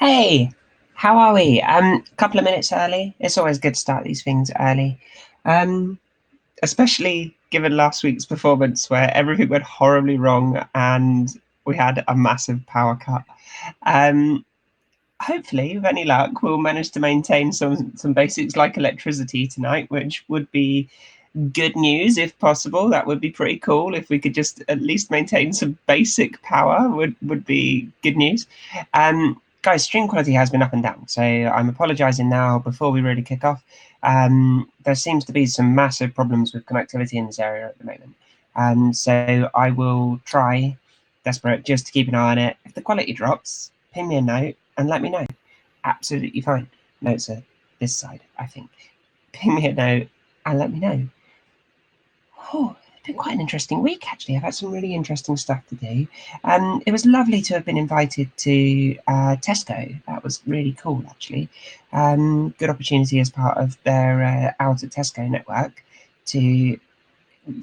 Hey, how are we? Couple of minutes early. It's always good to start these things early, um, especially given last week's performance where everything went horribly wrong and we had a massive power cut. Um, Hopefully, with any luck, we'll manage to maintain some basics like electricity tonight, which would be good news if possible. That would be pretty cool if we could just at least maintain some basic power. Would be good news. Guys, stream quality has been up and down, so I'm apologising now before we really kick off. There seems to be some massive problems with connectivity in this area at the moment, so I will try, desperate, just to keep an eye on it. If the quality drops, ping me a note and let me know. Absolutely fine. Notes are this side, I think. Ping me a note and let me know. Oh, it's been quite an interesting week, actually. I've had some really interesting stuff to do. It was lovely to have been invited to Tesco. That was really cool, actually. Good opportunity as part of their Out at Tesco network to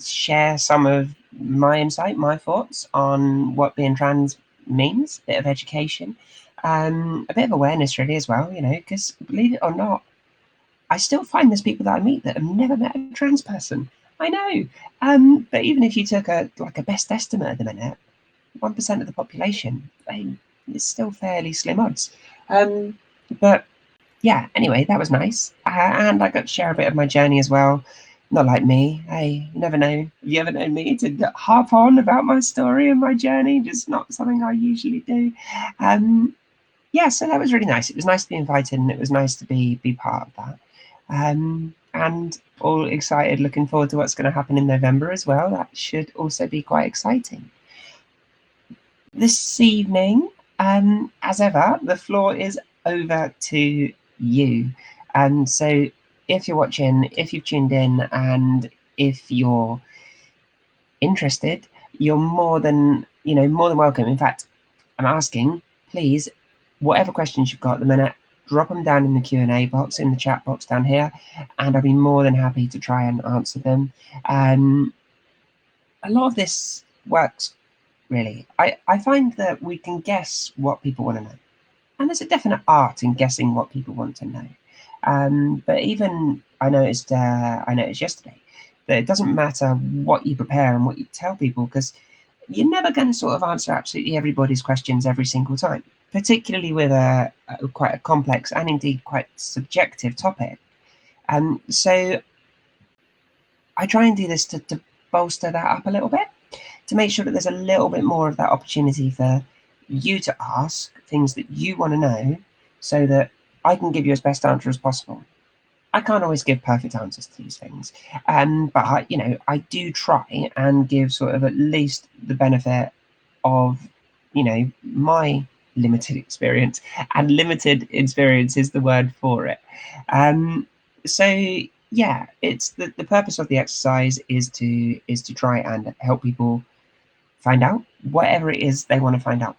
share some of my insight, my thoughts on what being trans means, a bit of education, a bit of awareness, really, as well, because believe it or not, I still find there's people that I meet that have never met a trans person. I know, but even if you took a best estimate at the minute, 1% of the population, it's still fairly slim odds. But yeah, anyway, that was nice, and I got to share a bit of my journey as well. Not like me. Hey, you never know. Have you ever known me to harp on about my story and my journey? Just not something I usually do. Yeah, so that was really nice. It was nice to be invited, and it was nice to be part of that. And all excited, looking forward to what's going to happen in November as well. That should also be quite exciting. This evening, as ever, the floor is over to you. And so if you're watching, if you've tuned in, and if you're interested, you're more than welcome. In fact, I'm asking, please, whatever questions you've got at the minute, drop them down in the Q&A box, in the chat box down here, and I'll be more than happy to try and answer them. A lot of this works, really. I find that we can guess what people want to know. And there's a definite art in guessing what people want to know. But even I noticed yesterday that it doesn't matter what you prepare and what you tell people, because you're never going to sort of answer absolutely everybody's questions every single time, particularly with quite a complex and indeed quite subjective topic. So I try and do this to bolster that up a little bit, to make sure that there's a little bit more of that opportunity for you to ask things that you want to know, so that I can give you as best answer as possible. I can't always give perfect answers to these things, but I do try and give sort of at least the benefit of my limited experience, and limited experience is the word for it. So yeah, it's the purpose of the exercise is to try and help people find out whatever it is they want to find out.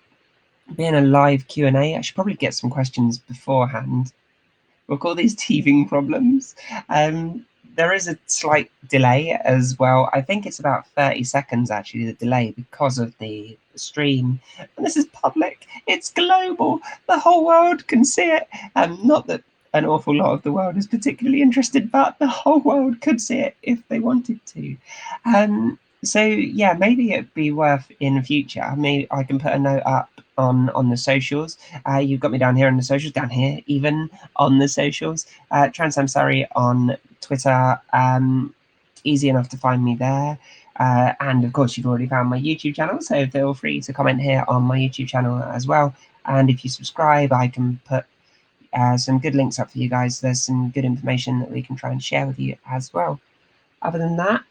Being a live Q&A, I should probably get some questions beforehand. We'll call these teething problems. There is a slight delay as well. I think it's about 30 seconds actually, the delay, because of the stream. And this is public, it's global, the whole world can see it. Not that an awful lot of the world is particularly interested, but the whole world could see it if they wanted to. So yeah, maybe it'd be worth in the future, maybe I can put a note up on the socials. You've got me down here on the socials, down here even on the socials. Trans Samsari on Twitter, easy enough to find me there. And of course, you've already found my YouTube channel, so feel free to comment here on my YouTube channel as well. And if you subscribe, I can put some good links up for you guys. There's some good information that we can try and share with you as well. Other than that,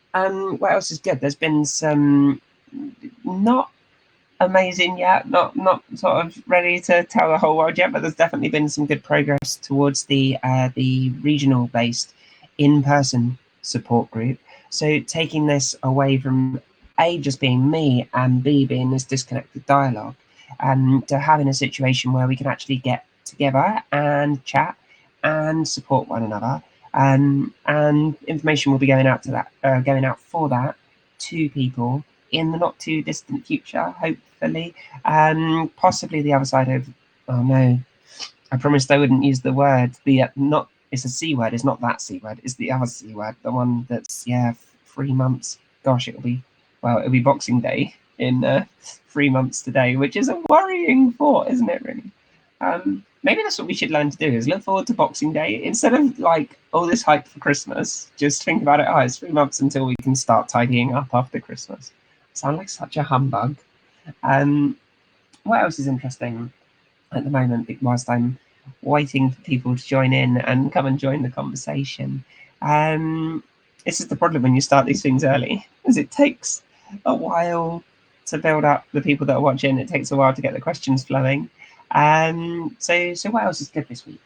what else is good? There's been some not amazing yet, not sort of ready to tell the whole world yet, but there's definitely been some good progress towards the regional based in-person support group. So taking this away from A, just being me, and B, being this disconnected dialogue, to having a situation where we can actually get together and chat and support one another. And information will be going out for that to people in the not too distant future, hopefully. Possibly the other side of, oh no, I promised I wouldn't use the word. Not it's a C word. It's not that C word. It's the other C word. The one that's 3 months. Gosh, it'll be Boxing Day in 3 months today, which is a worrying thought, isn't it? Really. Maybe that's what we should learn to do: is look forward to Boxing Day instead of like all this hype for Christmas. Just think about it. Oh, it's 3 months until we can start tidying up after Christmas. I sound like such a humbug. What else is interesting at the moment, whilst I'm waiting for people to join in and come and join the conversation? This is the problem when you start these things early, is it takes a while to build up the people that are watching. It takes a while to get the questions flowing. So what else is good this week?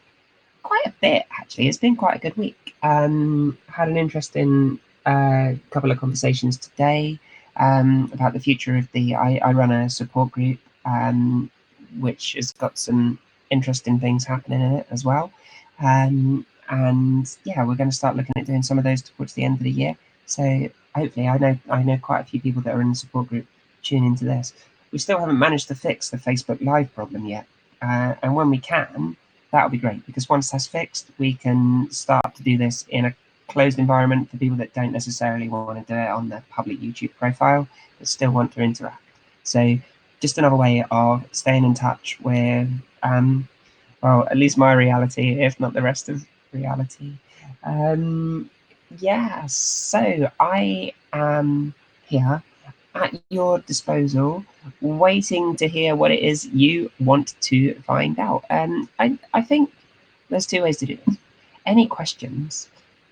Quite a bit, actually. It's been quite a good week. Had an interesting couple of conversations today about the future of I run a support group, which has got some interesting things happening in it as well. And yeah, we're going to start looking at doing some of those towards the end of the year. So hopefully, I know quite a few people that are in the support group tune into this. We still haven't managed to fix the Facebook Live problem yet, and when we can, that'll be great, because once that's fixed, we can start to do this in a closed environment for people that don't necessarily want to do it on their public YouTube profile, but still want to interact. So just another way of staying in touch with, well, at least my reality, if not the rest of reality. Yeah, so I am here at your disposal, waiting to hear what it is you want to find out. I think there's two ways to do this. Any questions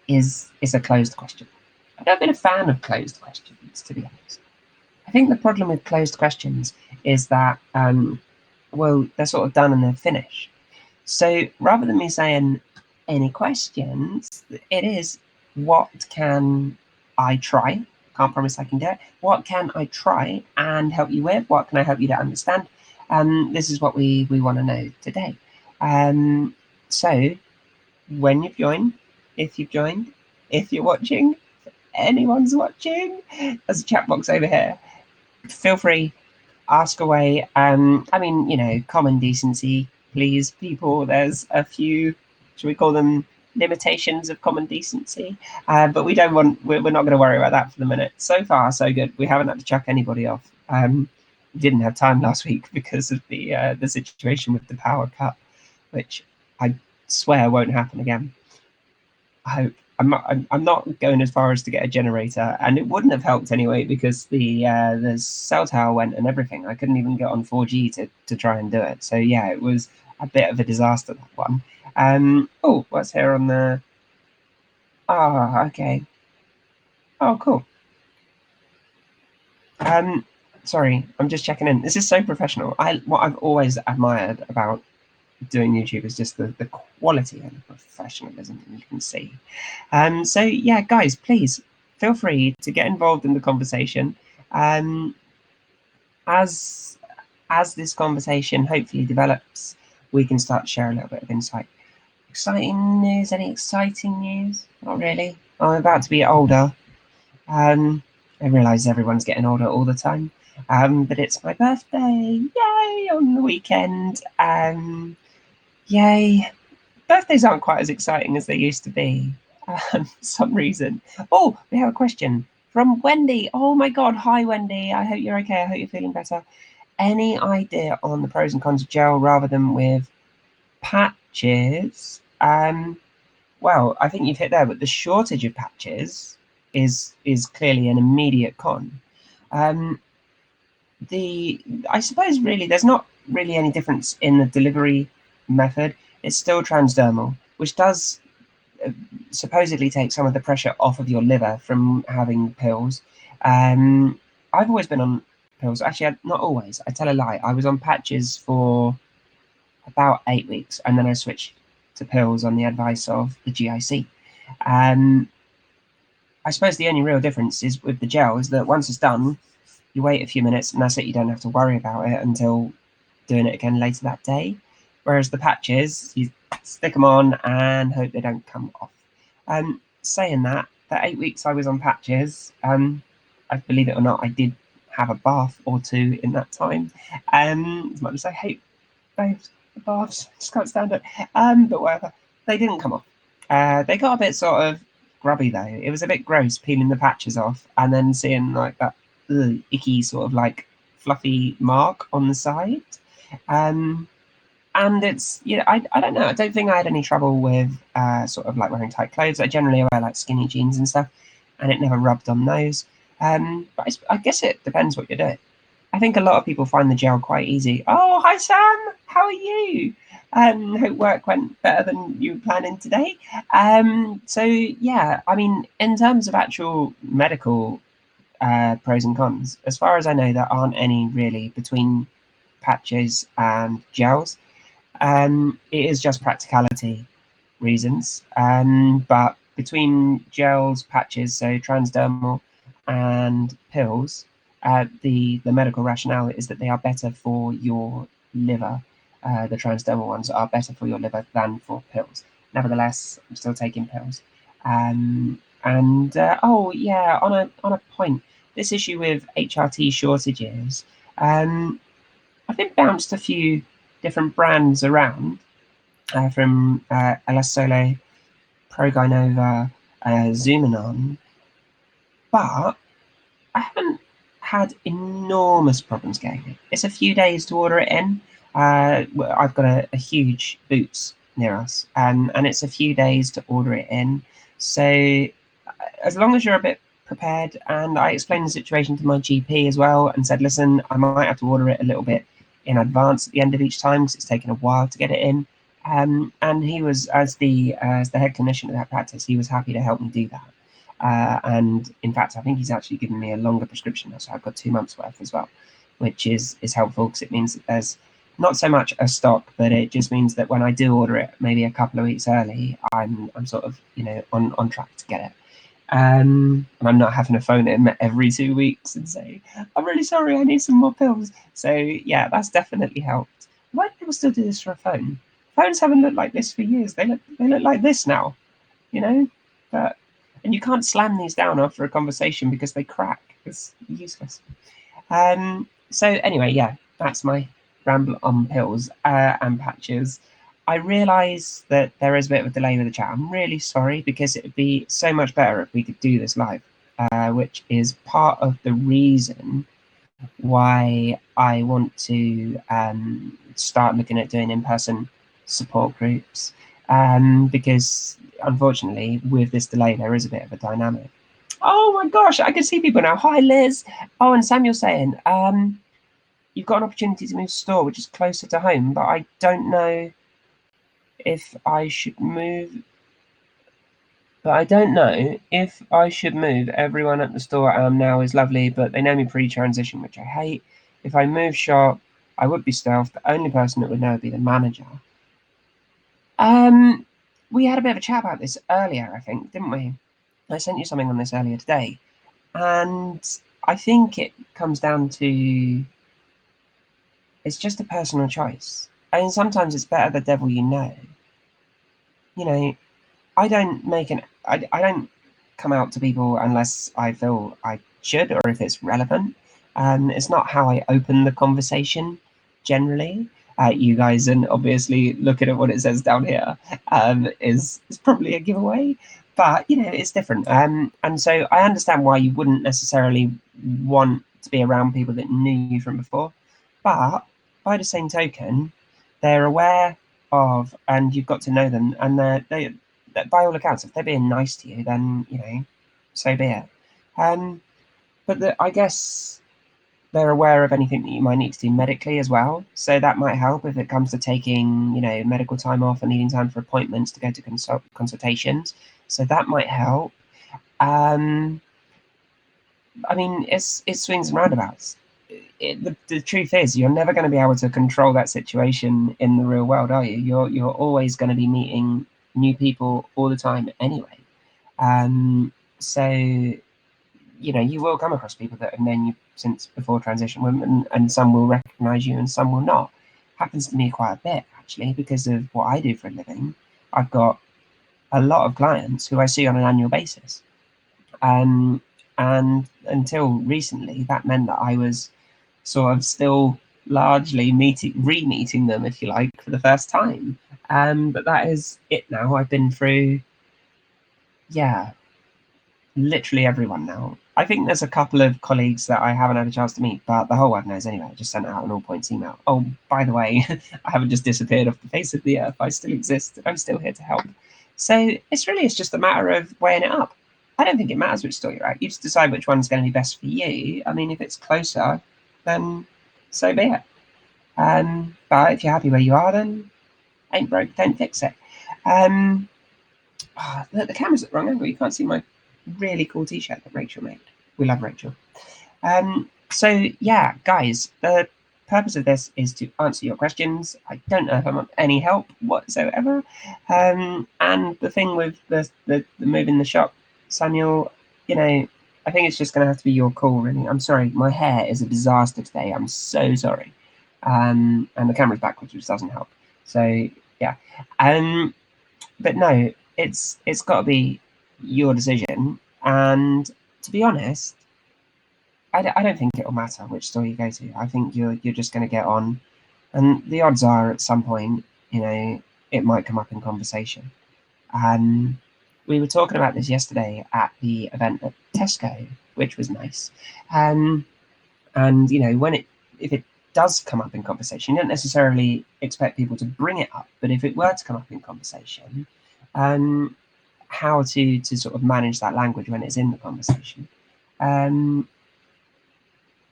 is a closed question. I've never been a fan of closed questions, to be honest. I think the problem with closed questions is that, well, they're sort of done and they're finished. So rather than me saying any questions, it is, what can I try? Can't promise I can do it. What can I try and help you with? What can I help you to understand? This is what we want to know today. So when you've joined, if you've joined, if you're watching, if anyone's watching, there's a chat box over here. Feel free, ask away. I mean, you know, common decency, please, people. There's a few, should we call them limitations of common decency? But we're not going to worry about that for the minute. So far, so good. We haven't had to chuck anybody off. We didn't have time last week because of the situation with the power cut, which I swear won't happen again. I hope. I'm not going as far as to get a generator, and it wouldn't have helped anyway, because the cell tower went and everything. I couldn't even get on 4G to try and do it. So yeah, it was a bit of a disaster, that one. Oh, what's here on the? Okay. Oh, cool. Sorry, I'm just checking in. This is so professional. What I've always admired about doing YouTube is just the quality and the professionalism that you can see. So yeah, guys, please feel free to get involved in the conversation. As this conversation hopefully develops, we can start to share a little bit of insight. Exciting news? Any exciting news? Not really. I'm about to be older. I realise everyone's getting older all the time. But it's my birthday. Yay! On the weekend. Yay. Birthdays aren't quite as exciting as they used to be, for some reason. Oh, we have a question from Wendy. Oh my God. Hi, Wendy. I hope you're okay. I hope you're feeling better. Any idea on the pros and cons of gel rather than with patches? Well, I think you've hit there, but the shortage of patches is clearly an immediate con. I suppose really there's not really any difference in the delivery method. It's still transdermal, which does supposedly take some of the pressure off of your liver from having pills. I've always been on pills. Actually, not always. I tell a lie. I was on patches for about 8 weeks, and then I switched to pills on the advice of the GIC. I suppose the only real difference is with the gel is that once it's done, you wait a few minutes and that's it. You don't have to worry about it until doing it again later that day. Whereas the patches, you stick them on and hope they don't come off. Saying that, the 8 weeks I was on patches, I believe it or not, I did have a bath or two in that time. As much as I hate those the baths, just can't stand it. But whatever, they didn't come off. They got a bit sort of grubby though. It was a bit gross peeling the patches off and then seeing like that icky sort of like fluffy mark on the side. And it's, I don't know. I don't think I had any trouble with sort of like wearing tight clothes. I generally wear like skinny jeans and stuff, and it never rubbed on those. But I guess it depends what you're doing. I think a lot of people find the gel quite easy. Oh, hi Sam, how are you? Hope work went better than you were planning today. So yeah, I mean, in terms of actual medical pros and cons, as far as I know, there aren't any really between patches and gels. It is just practicality reasons. But between gels, patches, so transdermal and pills, the medical rationale is that they are better for your liver. The transdermal ones are better for your liver than for pills. Nevertheless, I'm still taking pills. Oh yeah, on a point, this issue with HRT shortages, I've been bounced a few different brands around from LS Solo, Progynova, Zumanon, but I haven't had enormous problems getting it. It's a few days to order it in. I've got a huge Boots near us, and it's a few days to order it in. So as long as you're a bit prepared, and I explained the situation to my GP as well and said, listen, I might have to order it a little bit in advance at the end of each time because it's taken a while to get it in. And he was, as the head clinician of that practice, he was happy to help me do that. And in fact, I think he's actually given me a longer prescription, so I've got 2 months worth as well, which is helpful because it means that there's not so much a stock, but it just means that when I do order it, maybe a couple of weeks early, I'm sort of on track to get it. And I'm not having to phone him every 2 weeks and say, I'm really sorry, I need some more pills. So yeah, that's definitely helped. Why do people still do this for a phone? Phones haven't looked like this for years. They look like this now, But and you can't slam these down after a conversation because they crack. It's useless. So anyway, yeah, that's my ramble on pills and patches. I realise that there is a bit of a delay with the chat. I'm really sorry because it would be so much better if we could do this live, which is part of the reason why I want to start looking at doing in-person support groups, because unfortunately with this delay there is a bit of a dynamic. Oh my gosh, I can see people now. Hi Liz. Oh, and Samuel saying you've got an opportunity to move store which is closer to home, but I don't know if I should move. Everyone at the store I am now is lovely, but they know me pre-transition, which I hate. If I move shop, I would be stealth. The only person that would know would be the manager. We had a bit of a chat about this earlier, I think, didn't we? I sent you something on this earlier today, and I think it comes down to it's just a personal choice. I mean, sometimes it's better the devil you know. I don't come out to people unless I feel I should or if it's relevant. It's not how I open the conversation generally. You guys, and obviously looking at what it says down here, is probably a giveaway. But it's different. And so I understand why you wouldn't necessarily want to be around people that knew you from before. But by the same token, they're aware of, and you've got to know them, and they by all accounts, if they're being nice to you, then so be it. But I guess they're aware of anything that you might need to do medically as well, so that might help if it comes to taking medical time off and needing time for appointments to go to consultations. So that might help. I mean, it swings and roundabouts. The truth is, you're never going to be able to control that situation in the real world, are you? You're always going to be meeting new people all the time anyway. So you will come across people that have known you since before transition, and some will recognize you and some will not. Happens to me quite a bit actually, because of what I do for a living. I've got a lot of clients who I see on an annual basis, and until recently that meant that I was sort of still largely re-meeting them, if you like, for the first time. But that is it now. I've been through, yeah, literally everyone now. I think there's a couple of colleagues that I haven't had a chance to meet, but the whole world knows anyway. I just sent out an all points email. Oh, by the way, I haven't just disappeared off the face of the earth. I still exist. I'm still here to help. So it's just a matter of weighing it up. I don't think it matters which store you're at. You just decide which one's going to be best for you. I mean, if it's closer, then so be it. But if you're happy where you are, then ain't broke, don't fix it. Look, the camera's at the wrong angle. You can't see my really cool t-shirt that Rachel made. We love Rachel. So yeah, guys, the purpose of this is to answer your questions. I don't know if I'm of any help whatsoever. And the thing with the moving the shop, Samuel, you know, I think it's just going to have to be your call, really. I'm sorry, my hair is a disaster today. I'm so sorry. And the camera's backwards, which doesn't help. So yeah. But no, it's got to be your decision. And to be honest, I don't think it'll matter which store you go to. I think you're just going to get on, and the odds are at some point, you know, it might come up in conversation. We were talking about this yesterday at the event at Tesco, which was nice. And you know, if it does come up in conversation, you don't necessarily expect people to bring it up, but if it were to come up in conversation, how to sort of manage that language when it's in the conversation.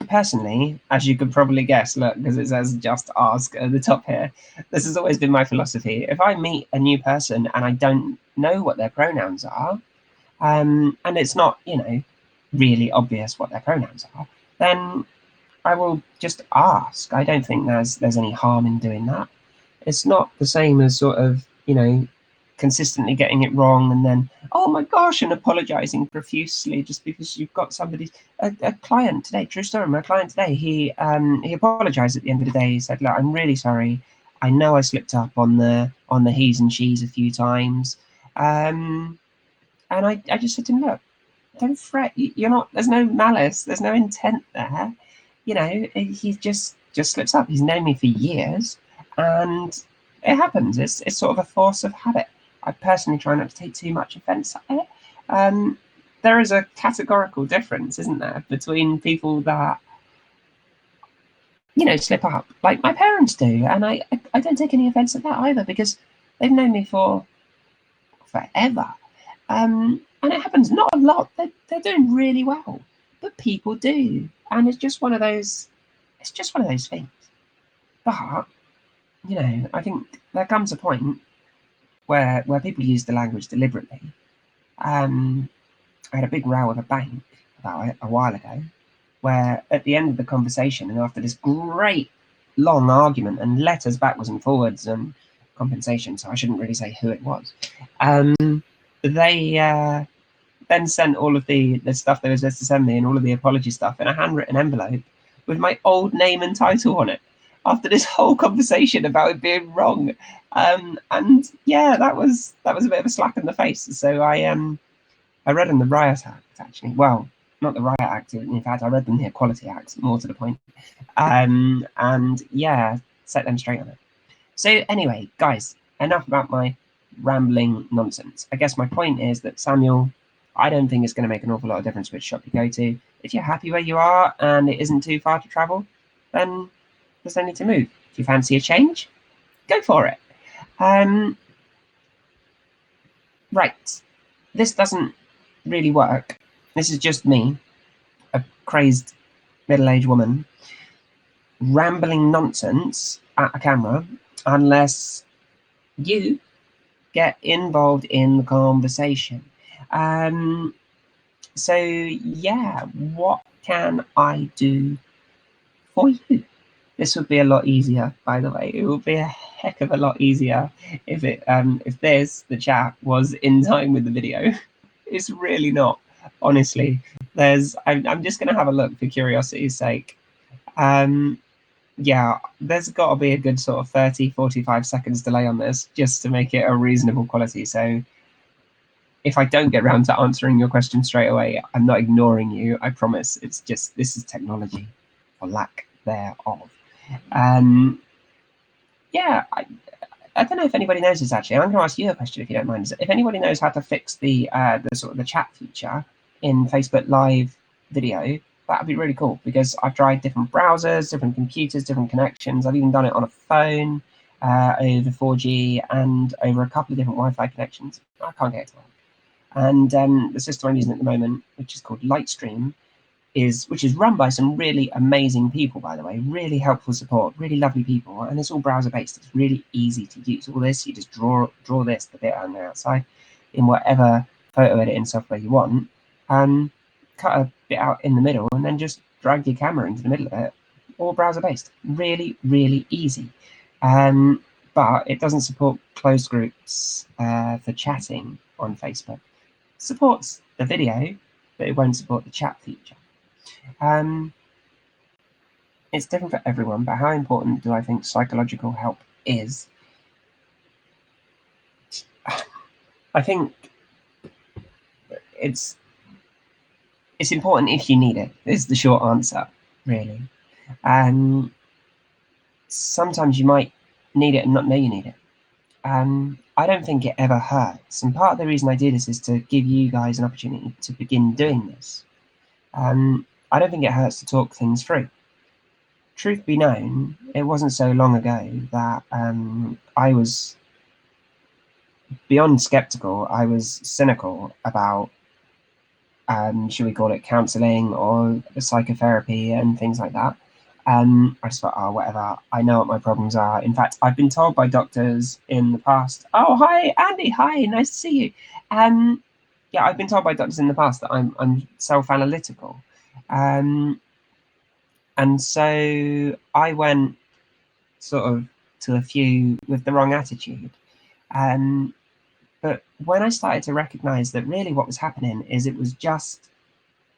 Personally, as you could probably guess, look, because it says just ask at the top here, this has always been my philosophy. If I meet a new person and I don't know what their pronouns are, and it's not, you know, really obvious what their pronouns are, then I will just ask. I don't think there's any harm in doing that. It's not the same as sort of, you know, consistently getting it wrong and then, oh my gosh, and apologizing profusely just because you've got somebody, a client today, true story, my client today, he apologized at the end of the day. He said, look, I'm really sorry. I know I slipped up on the he's and she's a few times. And I just said to him, look, don't fret. You're not, there's no malice. There's no intent there. You know, he just slips up. He's known me for years and it happens. It's sort of a force of habit. I personally try not to take too much offence at it. There is a categorical difference, isn't there, between people that, you know, slip up, like my parents do, and I don't take any offence at that either because they've known me for forever. And it happens not a lot. They're doing really well, but people do, and it's just one of those. It's just one of those things. But you know, I think there comes a point where people use the language deliberately. I had a big row with a bank about it a while ago, where at the end of the conversation and after this great long argument and letters backwards and forwards and compensation, so I shouldn't really say who it was, they then sent all of the stuff they were supposed to send me and all of the apology stuff in a handwritten envelope with my old name and title on it. After this whole conversation about it being wrong, and yeah, that was a bit of a slap in the face. So I read them the Riot Act, actually. Well, not the Riot Act. In fact, I read them the Equality Act, more to the point. And yeah, set them straight on it. So anyway, guys, enough about my rambling nonsense. I guess my point is that Samuel, I don't think it's going to make an awful lot of difference which shop you go to. If you're happy where you are and it isn't too far to travel, then there's no need to move. If you fancy a change, go for it. Right, this doesn't really work. This is just me, a crazed middle-aged woman, rambling nonsense at a camera, unless you get involved in the conversation. So yeah, what can I do for you? This would be a lot easier, by the way. It would be a heck of a lot easier if the chat was in time with the video. It's really not, honestly. I'm just going to have a look for curiosity's sake. Yeah, there's got to be a good sort of 30-45 seconds delay on this just to make it a reasonable quality. So if I don't get around to answering your question straight away, I'm not ignoring you, I promise. It's just, this is technology, or lack thereof. Yeah, I don't know if anybody knows this actually. I'm going to ask you a question if you don't mind. If anybody knows how to fix the sort of the chat feature in Facebook Live video, that would be really cool, because I've tried different browsers, different computers, different connections. I've even done it on a phone over 4G and over a couple of different Wi-Fi connections. I can't get it to work. And the system I'm using at the moment, which is called Lightstream, which is run by some really amazing people, by the way, really helpful support, really lovely people, and it's all browser based. It's really easy to use. All this, you just draw this, the bit on the outside, in whatever photo editing software you want, cut a bit out in the middle, and then just drag your camera into the middle of it. All browser based. Really, really easy. But it doesn't support closed groups for chatting on Facebook. It supports the video, but it won't support the chat feature. It's different for everyone, but how important do I think psychological help is? I think it's important if you need it, is the short answer, really. Sometimes you might need it and not know you need it. I don't think it ever hurts, and part of the reason I do this is to give you guys an opportunity to begin doing this. I don't think it hurts to talk things through. Truth be known, it wasn't so long ago that I was beyond skeptical. I was cynical about, should we call it counselling or psychotherapy and things like that. I just thought, oh, whatever, I know what my problems are. In fact, I've been told by doctors in the past, oh, hi, Andy, hi, nice to see you. Yeah, I've been told by doctors in the past that I'm self-analytical. And so I went sort of to a few with the wrong attitude. But when I started to recognize that really what was happening is it was just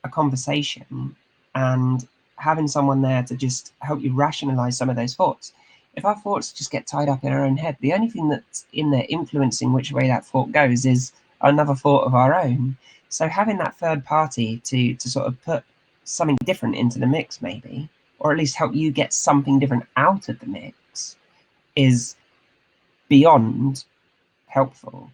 a conversation and having someone there to just help you rationalize some of those thoughts. If our thoughts just get tied up in our own head, the only thing that's in there influencing which way that thought goes is another thought of our own. So having that third party to sort of put something different into the mix, maybe, or at least help you get something different out of the mix, is beyond helpful.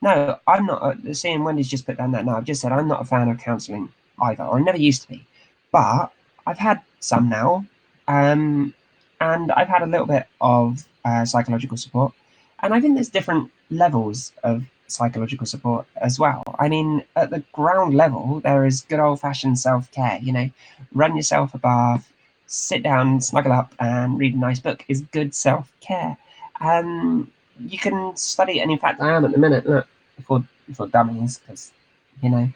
No, I'm not. Seeing Wendy's just put down that. No, I've just said I'm not a fan of counselling either, or I never used to be, but I've had some now, and I've had a little bit of psychological support, and I think there's different levels of psychological support as well. I mean, at the ground level, there is good old-fashioned self-care. You know, run yourself a bath, sit down, snuggle up, and read a nice book is good self-care. You can study, and in fact, I am at the minute. Look, before dummies, because you know.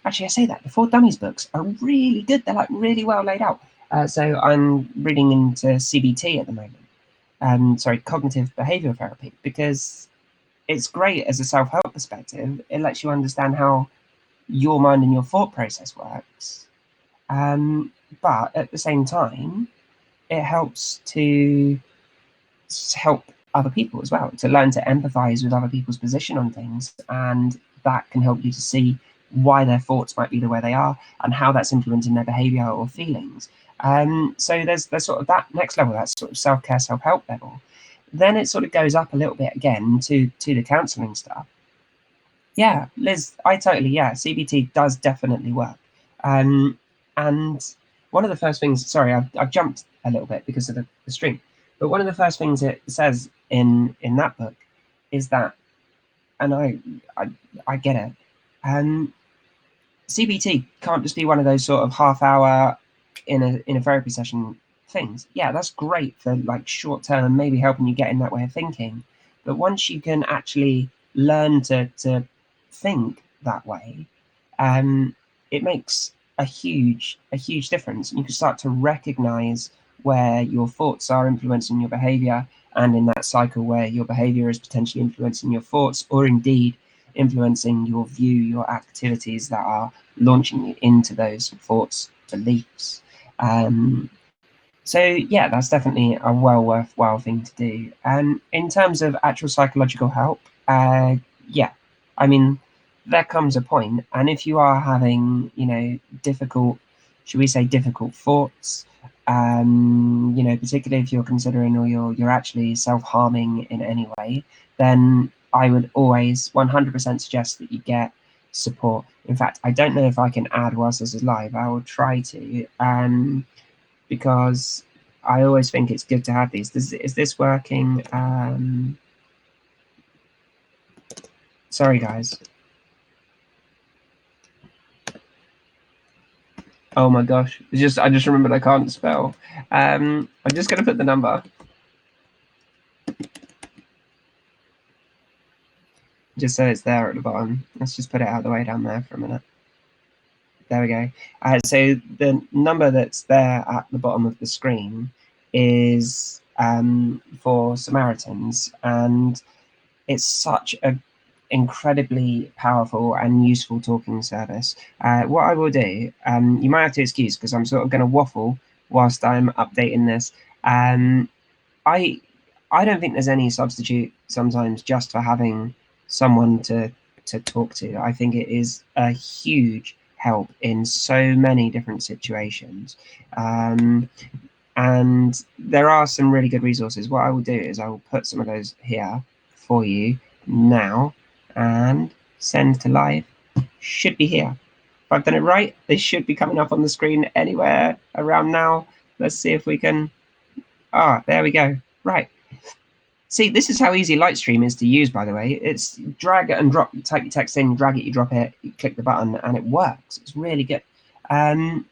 Actually, I say that before dummies books are really good. They're like really well laid out. So I'm reading into CBT at the moment. Sorry, cognitive behavioral therapy, because it's great as a self-help perspective. It lets you understand how your mind and your thought process works. But at the same time, it helps to help other people as well, to learn to empathize with other people's position on things, and that can help you to see why their thoughts might be the way they are and how that's influencing their behavior or feelings. So there's sort of that next level, that sort of self-care, self-help level. Then it sort of goes up a little bit again to the counselling stuff. Yeah, Liz, CBT does definitely work. And one of the first things, sorry, I've jumped a little bit because of the stream, but one of the first things it says in that book is that, and I get it, CBT can't just be one of those sort of half-hour in a therapy session things. Yeah, that's great for like short term, maybe helping you get in that way of thinking. But once you can actually learn to think that way, it makes a huge difference. And you can start to recognize where your thoughts are influencing your behavior, and in that cycle where your behavior is potentially influencing your thoughts, or indeed influencing your view, your activities that are launching you into those thoughts, beliefs. So yeah, that's definitely a worthwhile thing to do. And in terms of actual psychological help, yeah, I mean, there comes a point, and if you are having, you know, difficult should we say, difficult thoughts, particularly if you're considering or you're actually self-harming in any way, then I would always 100% suggest that you get support. In fact, I don't know if I can add whilst this is live. I will try to, because I always think it's good to have these. Is this working? Sorry, guys. Oh my gosh! I just remembered I can't spell. I'm just gonna put the number. Just so it's there at the bottom. Let's just put it out of the way down there for a minute. There we go. So the number that's there at the bottom of the screen is for Samaritans, and it's such a incredibly powerful and useful talking service. What I will do, you might have to excuse because I'm sort of going to waffle whilst I'm updating this. I don't think there's any substitute sometimes just for having someone to talk to. I think it is a huge help in so many different situations. And there are some really good resources. What I will do is I will put some of those here for you now, and send to live should be here. If I've done it right, they should be coming up on the screen anywhere around now. Let's see if we can. There we go. Right. See, this is how easy Lightstream is to use, by the way. It's drag and drop. You type your text in, drag it, you drop it, you click the button, and it works. It's really good. CBT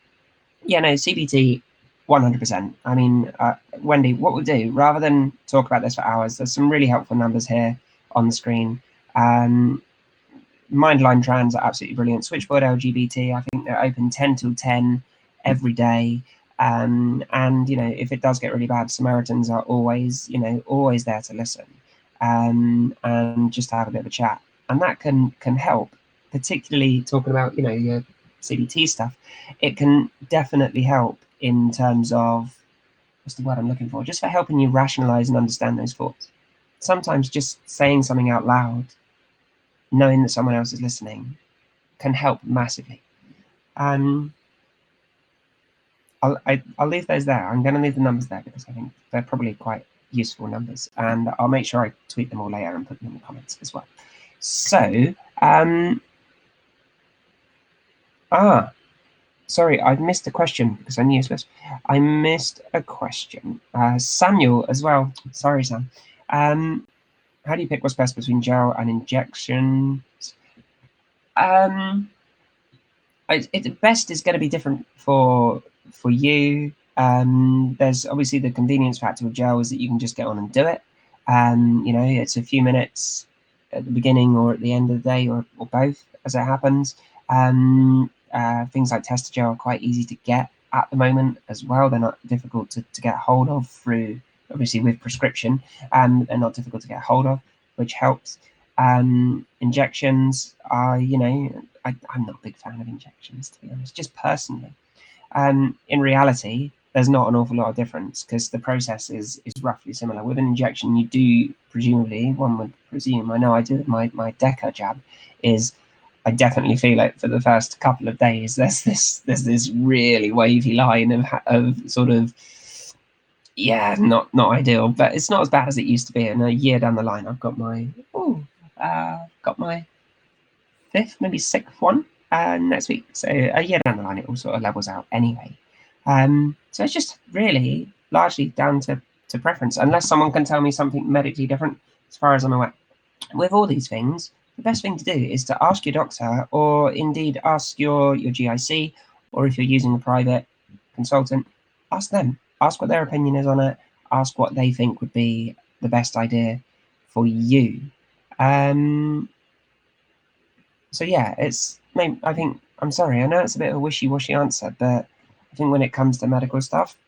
100%. I mean, Wendy, what we'll do, rather than talk about this for hours, there's some really helpful numbers here on the screen. Mindline Trans are absolutely brilliant. Switchboard LGBT, I think they're open 10 till 10 every day. And if it does get really bad, Samaritans are always there to listen, and just to have a bit of a chat, and that can help. Particularly talking about your CBT stuff, it can definitely help in terms of, what's the word I'm looking for? Just for helping you rationalize and understand those thoughts. Sometimes just saying something out loud, knowing that someone else is listening, can help massively. I'll leave those there. I'm going to leave the numbers there because I think they're probably quite useful numbers, and I'll make sure I tweet them all later and put them in the comments as well. So, sorry, I missed a question because I'm useless. I missed a question. Samuel as well. Sorry, Sam. How do you pick what's best between gel and injections? The best is going to be different for you. There's obviously the convenience factor with gel is that you can just get on and do it. It's a few minutes at the beginning or at the end of the day, or both as it happens. Things like tester gel are quite easy to get at the moment as well. They're not difficult to get hold of through, obviously with prescription, they're not difficult to get hold of, which helps. Injections are, I'm not a big fan of injections, to be honest, just personally. In reality, there's not an awful lot of difference because the process is roughly similar. With an injection, you do, presumably, one would presume, I know I do with my Deca jab, is I definitely feel it for the first couple of days. There's this really wavy line of sort of, not ideal, but it's not as bad as it used to be. And a year down the line, I've got my fifth, maybe sixth one next week. So a year down the line, it all sort of levels out anyway. So it's just really largely down to preference, unless someone can tell me something medically different, as far as I'm aware. With all these things, the best thing to do is to ask your doctor, or indeed ask your GIC, or if you're using a private consultant, ask them. Ask what their opinion is on it. Ask what they think would be the best idea for you. So yeah, I think, I'm sorry, I know it's a bit of a wishy-washy answer, but I think when it comes to medical stuff,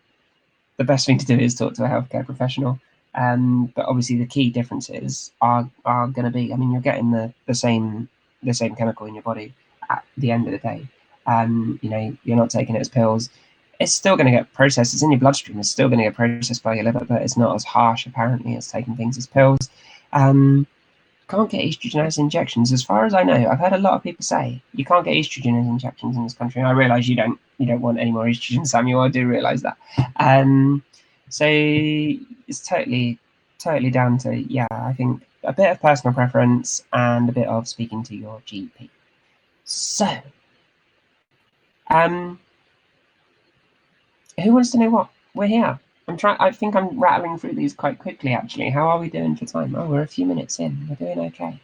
the best thing to do is talk to a healthcare professional. But obviously the key differences are going to be, I mean, you're getting the same chemical in your body at the end of the day. You're not taking it as pills. It's still going to get processed. It's in your bloodstream. It's still going to get processed by your liver, but it's not as harsh apparently as taking things as pills. can't get estrogen injections. As far as I know, I've heard a lot of people say you can't get estrogen injections in this country. And I realise you don't want any more estrogen, Samuel. I do realise that. So it's totally down to, yeah, I think a bit of personal preference and a bit of speaking to your GP. So, who wants to know what? We're here. I think I'm rattling through these quite quickly, actually. How are we doing for time? Oh, we're a few minutes in. We're doing okay.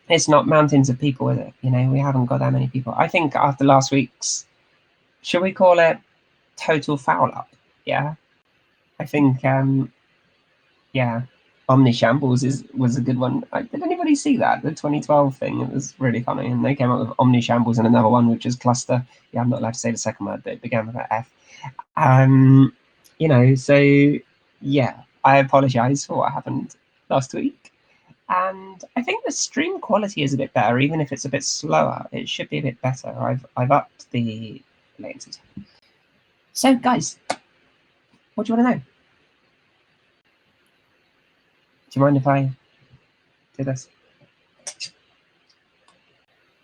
It's not mountains of people, is it? You know, we haven't got that many people. I think after last week's, should we call it total foul up? Yeah. I think, yeah, Omni Shambles was a good one. Did anybody see that? The 2012 thing? It was really funny. And they came up with Omni Shambles and another one, which is Cluster. Yeah, I'm not allowed to say the second word, but it began with an F. You know, so yeah, I apologize for what happened last week. And I think the stream quality is a bit better, even if it's a bit slower. It should be a bit better. I've upped the latency. So, guys, what do you want to know? Do you mind if I do this?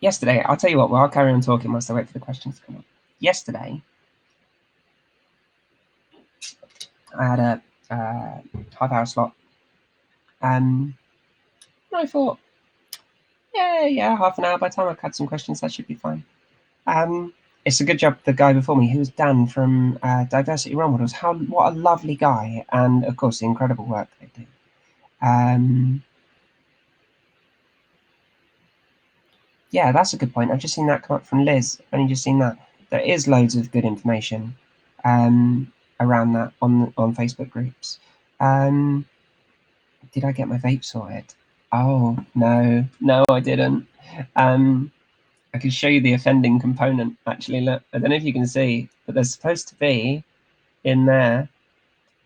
Yesterday, I'll tell you what, well, I'll carry on talking whilst I wait for the questions to come up. Yesterday, I had a half-hour slot. And I thought, yeah, half an hour. By the time I've had some questions, that should be fine. It's a good job, the guy before me, who was Dan from Diversity Role Models. What a lovely guy, and of course the incredible work they do. Yeah, that's a good point. I've just seen that come up from Liz. Only just seen that. There is loads of good information around that on Facebook groups. Did I get my vape sorted? Oh no, I didn't. I can show you the offending component. Actually, look, I don't know if you can see, but there's supposed to be in there.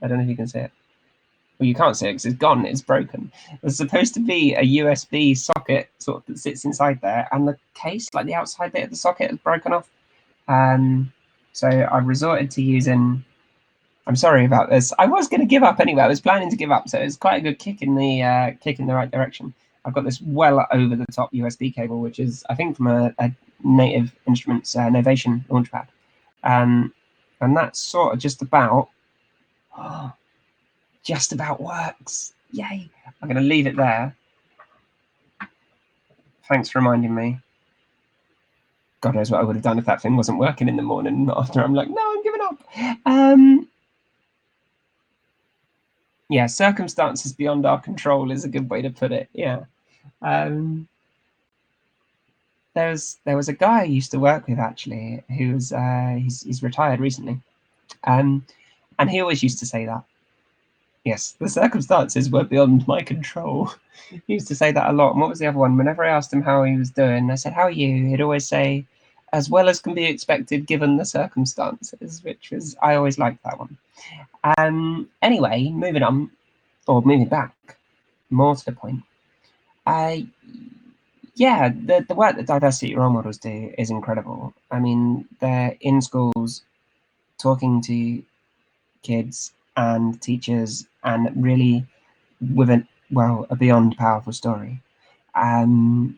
I don't know if you can see it. Well, you can't see it because it's gone. It's broken. There's supposed to be a USB socket sort of that sits inside there, and the case, like the outside bit of the socket, is broken off. So I've resorted to using. I'm sorry about this. I was going to give up anyway. I was planning to give up, so it's quite a good kick in the right direction. I've got this well over the top USB cable, which is, I think, from a Native Instruments Novation launchpad, and that's sort of just about works. Yay! I'm going to leave it there. Thanks for reminding me. God knows what I would have done if that thing wasn't working in the morning. After I'm like, no, I'm giving up. Yeah, circumstances beyond our control is a good way to put it. Yeah. There was a guy I used to work with, actually, who was he's retired recently, and he always used to say that. Yes, the circumstances were beyond my control. He used to say that a lot. And what was the other one? Whenever I asked him how he was doing, I said, "How are you?" He'd always say, "As well as can be expected given the circumstances," which was, I always liked that one. Anyway, moving on, or moving back, more to the point. Yeah, the work that Diversity Role Models do is incredible. I mean, they're in schools talking to kids and teachers, and really with a beyond powerful story, and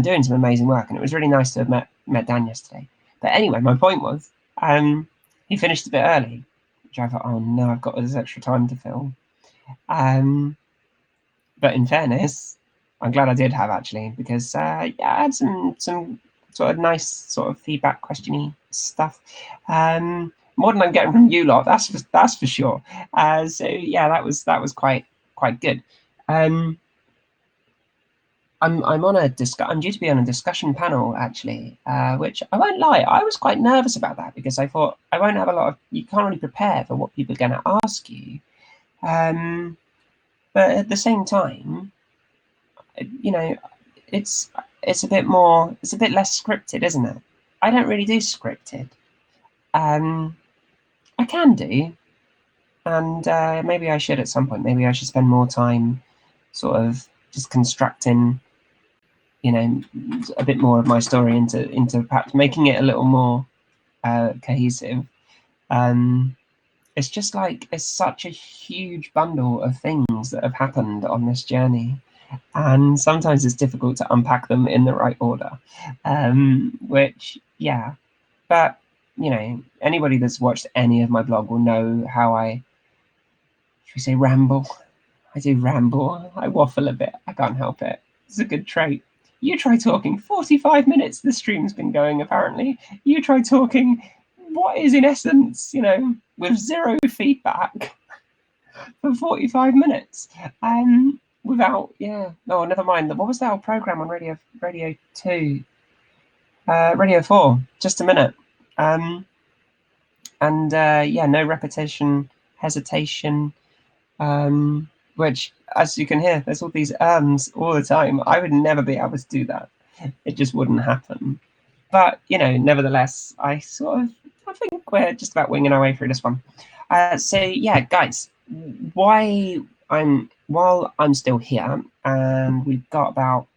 doing some amazing work. And it was really nice to have met Dan yesterday. But anyway, my point was, he finished a bit early, which I thought, oh no, I've got this extra time to film. But in fairness, I'm glad I did have, actually, because I had some sort of nice sort of feedback, questiony stuff. More than I'm getting from you lot, that's for sure. So yeah, that was quite good. I'm due to be on a discussion panel, actually, which I won't lie, I was quite nervous about that, because I thought I won't have a lot of, you can't really prepare for what people are going to ask you. But at the same time, you know, it's a bit less scripted, isn't it? I don't really do scripted. I can do, and maybe I should at some point. Maybe I should spend more time sort of just constructing, a bit more of my story into perhaps making it a little more cohesive. it's just like it's such a huge bundle of things that have happened on this journey, and sometimes it's difficult to unpack them in the right order. Which, yeah, but you know, anybody that's watched any of my blog will know how I, should we say, ramble. I do ramble. I waffle a bit. I can't help it. It's a good trait. You try talking 45 minutes. The stream's been going, apparently. You try talking what is, in essence, you know, with zero feedback for 45 minutes. Without, yeah. Oh, never mind. What was that old program on Radio 2? Radio 4. Just a minute. Yeah, no repetition, hesitation. Which, as you can hear, there's all these all the time. I would never be able to do that. It just wouldn't happen. But, you know, nevertheless, I think we're just about winging our way through this one. So, yeah, guys, while I'm still here, and we've got about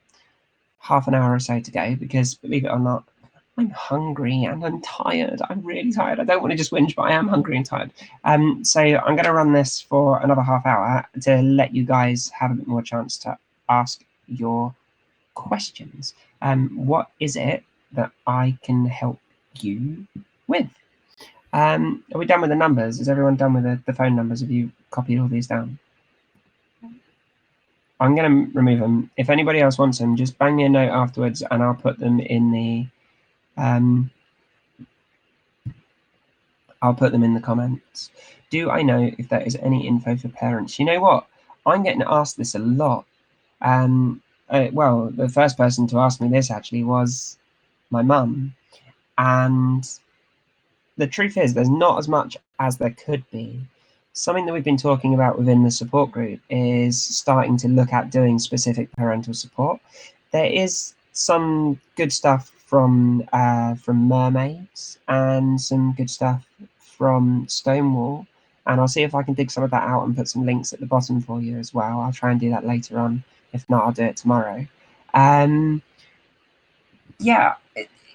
half an hour or so to go, because believe it or not, I'm hungry and I'm tired. I'm really tired. I don't want to just whinge, but I am hungry and tired. So I'm going to run this for another half hour to let you guys have a bit more chance to ask your questions. What is it that I can help you with? Are we done with the numbers? Is everyone done with the phone numbers? Have you copied all these down? I'm going to remove them. If anybody else wants them, just bang me a note afterwards and I'll put them in the I'll put them in the comments. Do I know if there is any info for parents? You know what? I'm getting asked this a lot. Well, the first person to ask me this actually was my mum. And the truth is, there's not as much as there could be. Something that we've been talking about within the support group is starting to look at doing specific parental support. There is some good stuff from Mermaids and some good stuff from Stonewall, and I'll see if I can dig some of that out and put some links at the bottom for you as well. I'll try and do that later on. If not, I'll do it tomorrow. Yeah,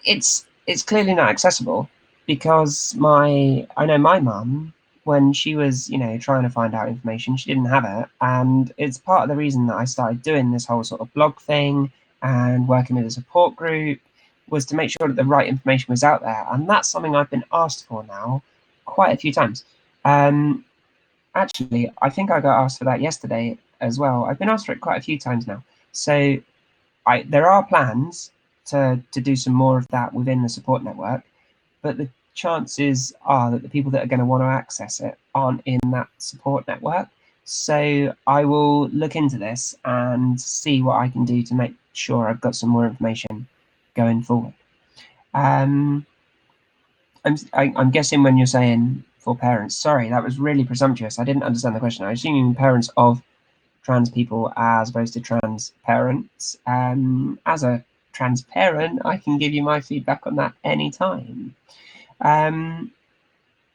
it's clearly not accessible, because I know my mum, when she was, you know, trying to find out information, she didn't have it, and it's part of the reason that I started doing this whole sort of blog thing and working with a support group, was to make sure that the right information was out there. And that's something I've been asked for now quite a few times. Actually, I think I got asked for that yesterday as well. I've been asked for it quite a few times now. So there are plans to do some more of that within the support network, but the chances are that the people that are going to want to access it aren't in that support network. So I will look into this and see what I can do to make sure I've got some more information going forward. I'm guessing when you're saying for parents, sorry, that was really presumptuous. I didn't understand the question. I assume you mean parents of trans people as opposed to trans parents. As a trans parent, I can give you my feedback on that anytime.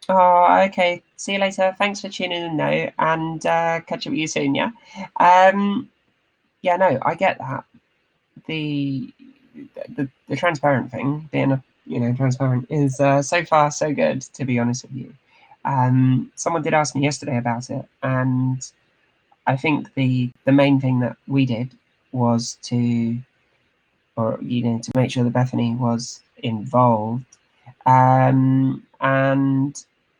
Oh, okay. See you later. Thanks for tuning in now, and catch up with you soon. Yeah. Yeah. No, I get that. The transparent thing, being a transparent, is so far so good, to be honest with you. Someone did ask me yesterday about it, and I think the main thing that we did was to make sure that Bethany was involved, and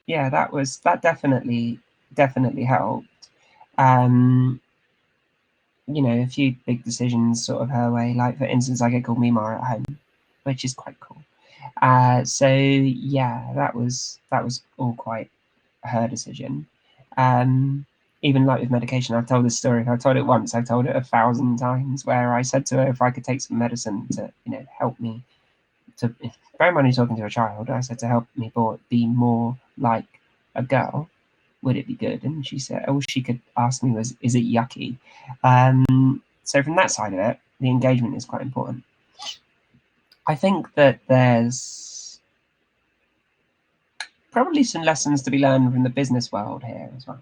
yeah, that definitely helped. A few big decisions sort of her way, like for instance, I get called Mima at home, which is quite cool. So yeah, that was all quite her decision. Even like with medication, I've told this story. If I've told it once, I've told it 1,000 times, where I said to her if I could take some medicine to help me to, bear in mind you're talking to a child, I said to help me be more like a girl, would it be good? And she said all she could ask me was, is it yucky? So from that side of it, the engagement is quite important. I think that there's probably some lessons to be learned from the business world here as well.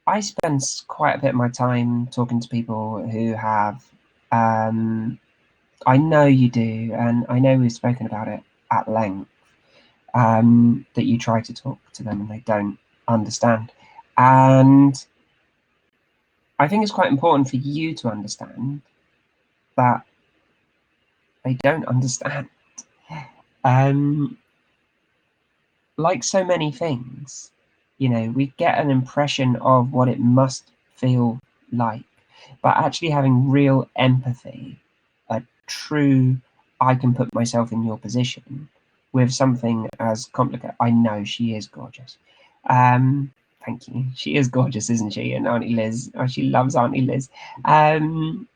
I spend quite a bit of my time talking to people who have, I know you do, and I know we've spoken about it at length, that you try to talk to them and they don't understand. And I think it's quite important for you to understand that they don't understand. Like so many things, you know, we get an impression of what it must feel like, but actually having real empathy, a true, I can put myself in your position with something as complicated. I know she is gorgeous. Thank you. She is gorgeous, isn't she? And Auntie Liz, oh, she loves Auntie Liz. Auntie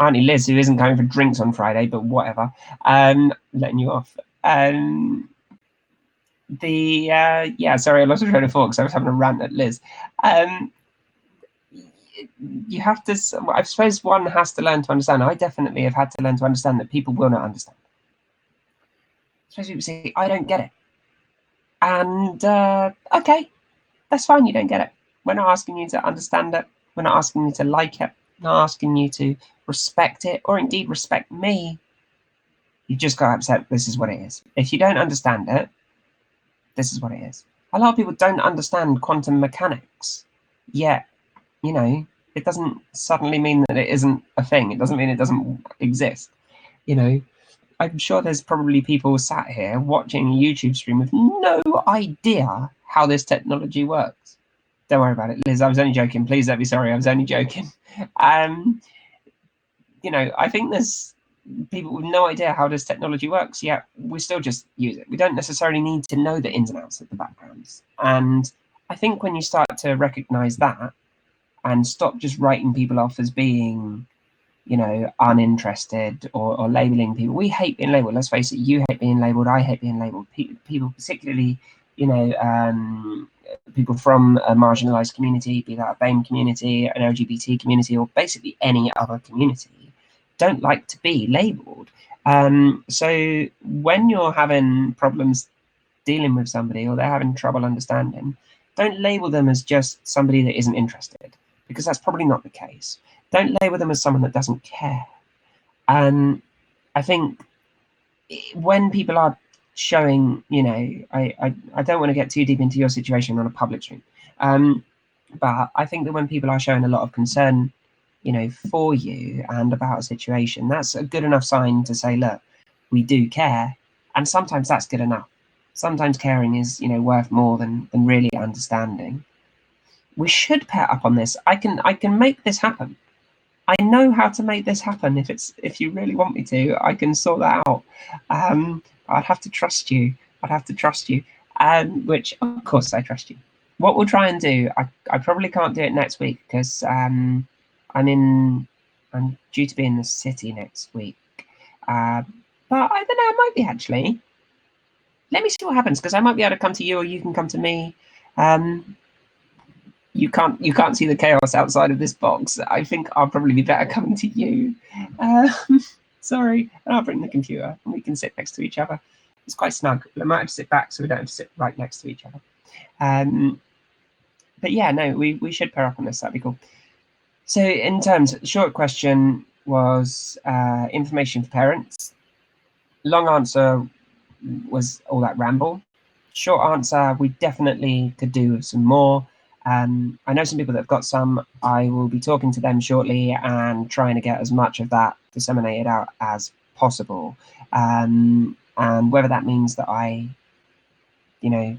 Liz, who isn't going for drinks on Friday, but whatever. Letting you off. Yeah, sorry, I lost a train of thought because I was having a rant at Liz. You have to, I suppose one has to learn to understand. I definitely have had to learn to understand that people will not understand. Suppose people say, I don't get it. And okay, that's fine, you don't get it. We're not asking you to understand it. We're not asking you to like it. We're not asking you to respect it or indeed respect me. You just got to accept this is what it is. If you don't understand it, this is what it is. A lot of people don't understand quantum mechanics, yet, you know, it doesn't suddenly mean that it isn't a thing. It doesn't mean it doesn't exist. You know, I'm sure there's probably people sat here watching a YouTube stream with no idea how this technology works. Don't worry about it, Liz. I was only joking. Please don't be sorry. I was only joking. You know, I think there's people with no idea how this technology works, yet we still just use it. We don't necessarily need to know the ins and outs of the backgrounds. And I think when you start to recognize that and stop just writing people off as being, you know, uninterested or labeling people. We hate being labeled. Let's face it, you hate being labeled. I hate being labeled. People, particularly, you know, people from a marginalized community, be that a BAME community, an LGBT community, or basically any other community, don't like to be labeled. So when you're having problems dealing with somebody or they're having trouble understanding, don't label them as just somebody that isn't interested, because that's probably not the case. Don't label them as someone that doesn't care. And I think when people are showing, you know, I don't want to get too deep into your situation on a public stream, but I think that when people are showing a lot of concern, you know, for you and about a situation, that's a good enough sign to say, look, we do care. And sometimes that's good enough. Sometimes caring is, you know, worth more than really understanding. We should pair up on this. I can make this happen. I know how to make this happen. If you really want me to, I can sort that out. I'd have to trust you. Which of course I trust you. What we'll try and do, I probably can't do it next week because I'm due to be in the city next week. But I don't know, I might be actually. Let me see what happens, because I might be able to come to you or you can come to me. You can't see the chaos outside of this box. I think I'll probably be better coming to you. Sorry, and I'll bring the computer and we can sit next to each other. It's quite snug. I might have to sit back so we don't have to sit right next to each other. But yeah, no, we should pair up on this. That'd be cool. So in terms, short question was information for parents. Long answer was all that ramble. Short answer, we definitely could do with some more. I know some people that have got some. I will be talking to them shortly and trying to get as much of that disseminated out as possible. And whether that means that I, you know,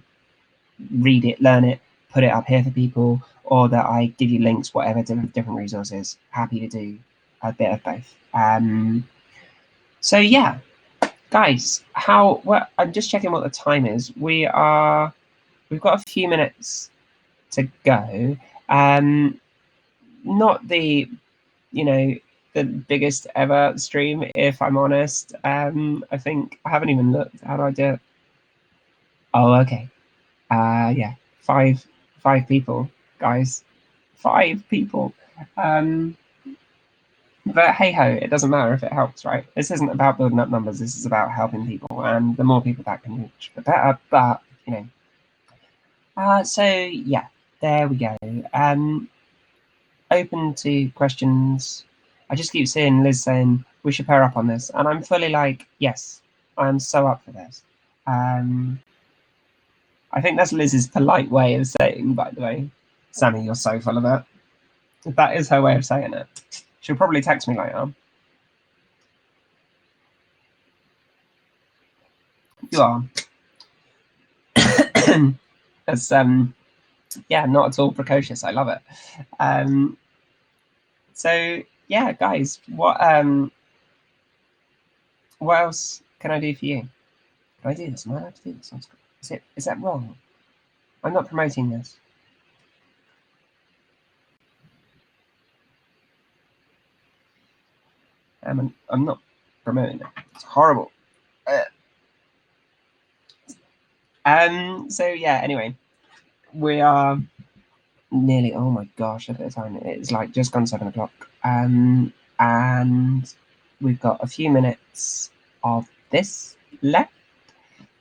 read it, learn it, put it up here for people, or that I give you links, whatever, to different resources. Happy to do a bit of both. So yeah, guys, I'm just checking what the time is. We've got a few minutes to go. Not the, you know, the biggest ever stream, if I'm honest. I think I haven't even looked. How do I do it? Oh, okay. Yeah, five people, guys. 5 people. But hey ho, it doesn't matter if it helps, right? This isn't about building up numbers. This is about helping people, and the more people that can reach, the better. But you know. So yeah, there we go. Open to questions. I just keep seeing Liz saying we should pair up on this, and I'm fully like, yes, I'm so up for this. I think that's Liz's polite way of saying, by the way, Sammie, you're so full of it. That is her way of saying it. She'll probably text me later. You are. That's yeah, not at all precocious. I love it. So yeah, guys, what else can I do for you? Can I do this? Am I allowed to do this on screen? Is that wrong? I'm not promoting this. I'm not promoting it. It's horrible. So yeah, anyway, we are nearly, oh my gosh, look at the time. It's like just gone 7 o'clock. And we've got a few minutes of this left.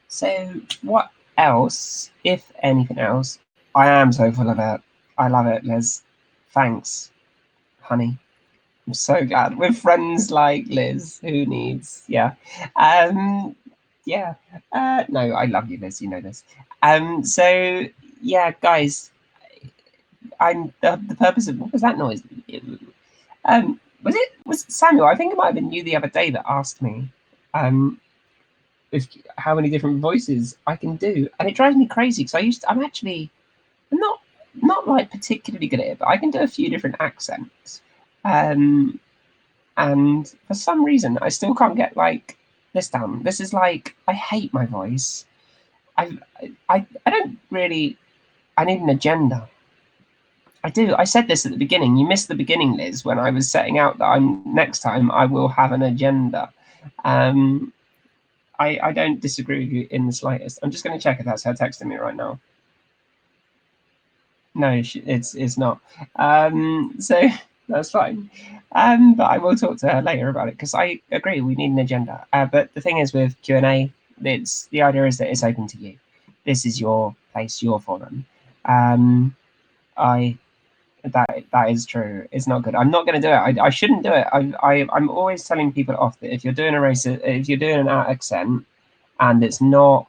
So what else, if anything else? I am so full of it. I love it, Liz. Thanks, honey. I'm so glad with friends like Liz. Who needs? Yeah. Yeah. No, I love you, Liz. You know this. So yeah, guys. I'm the purpose of what was that noise? Was it Samuel? I think it might have been you the other day that asked me if how many different voices I can do, and it drives me crazy because I'm not like particularly good at it, but I can do a few different accents. And for some reason I still can't get like this down. This is like, I hate my voice. I don't really. I need an agenda. I do. I said this at the beginning. You missed the beginning, Liz, when I was setting out that next time I will have an agenda. I don't disagree with you in the slightest. I'm just going to check if that's her texting me right now. No, it's not. So that's fine. But I will talk to her later about it because I agree we need an agenda. But the thing is with Q&A, the idea is that it's open to you. This is your place, your forum. That is true. It's not good. I'm not going to do it. I shouldn't do it. I'm always telling people off that if you're doing if you're doing an accent and it's not,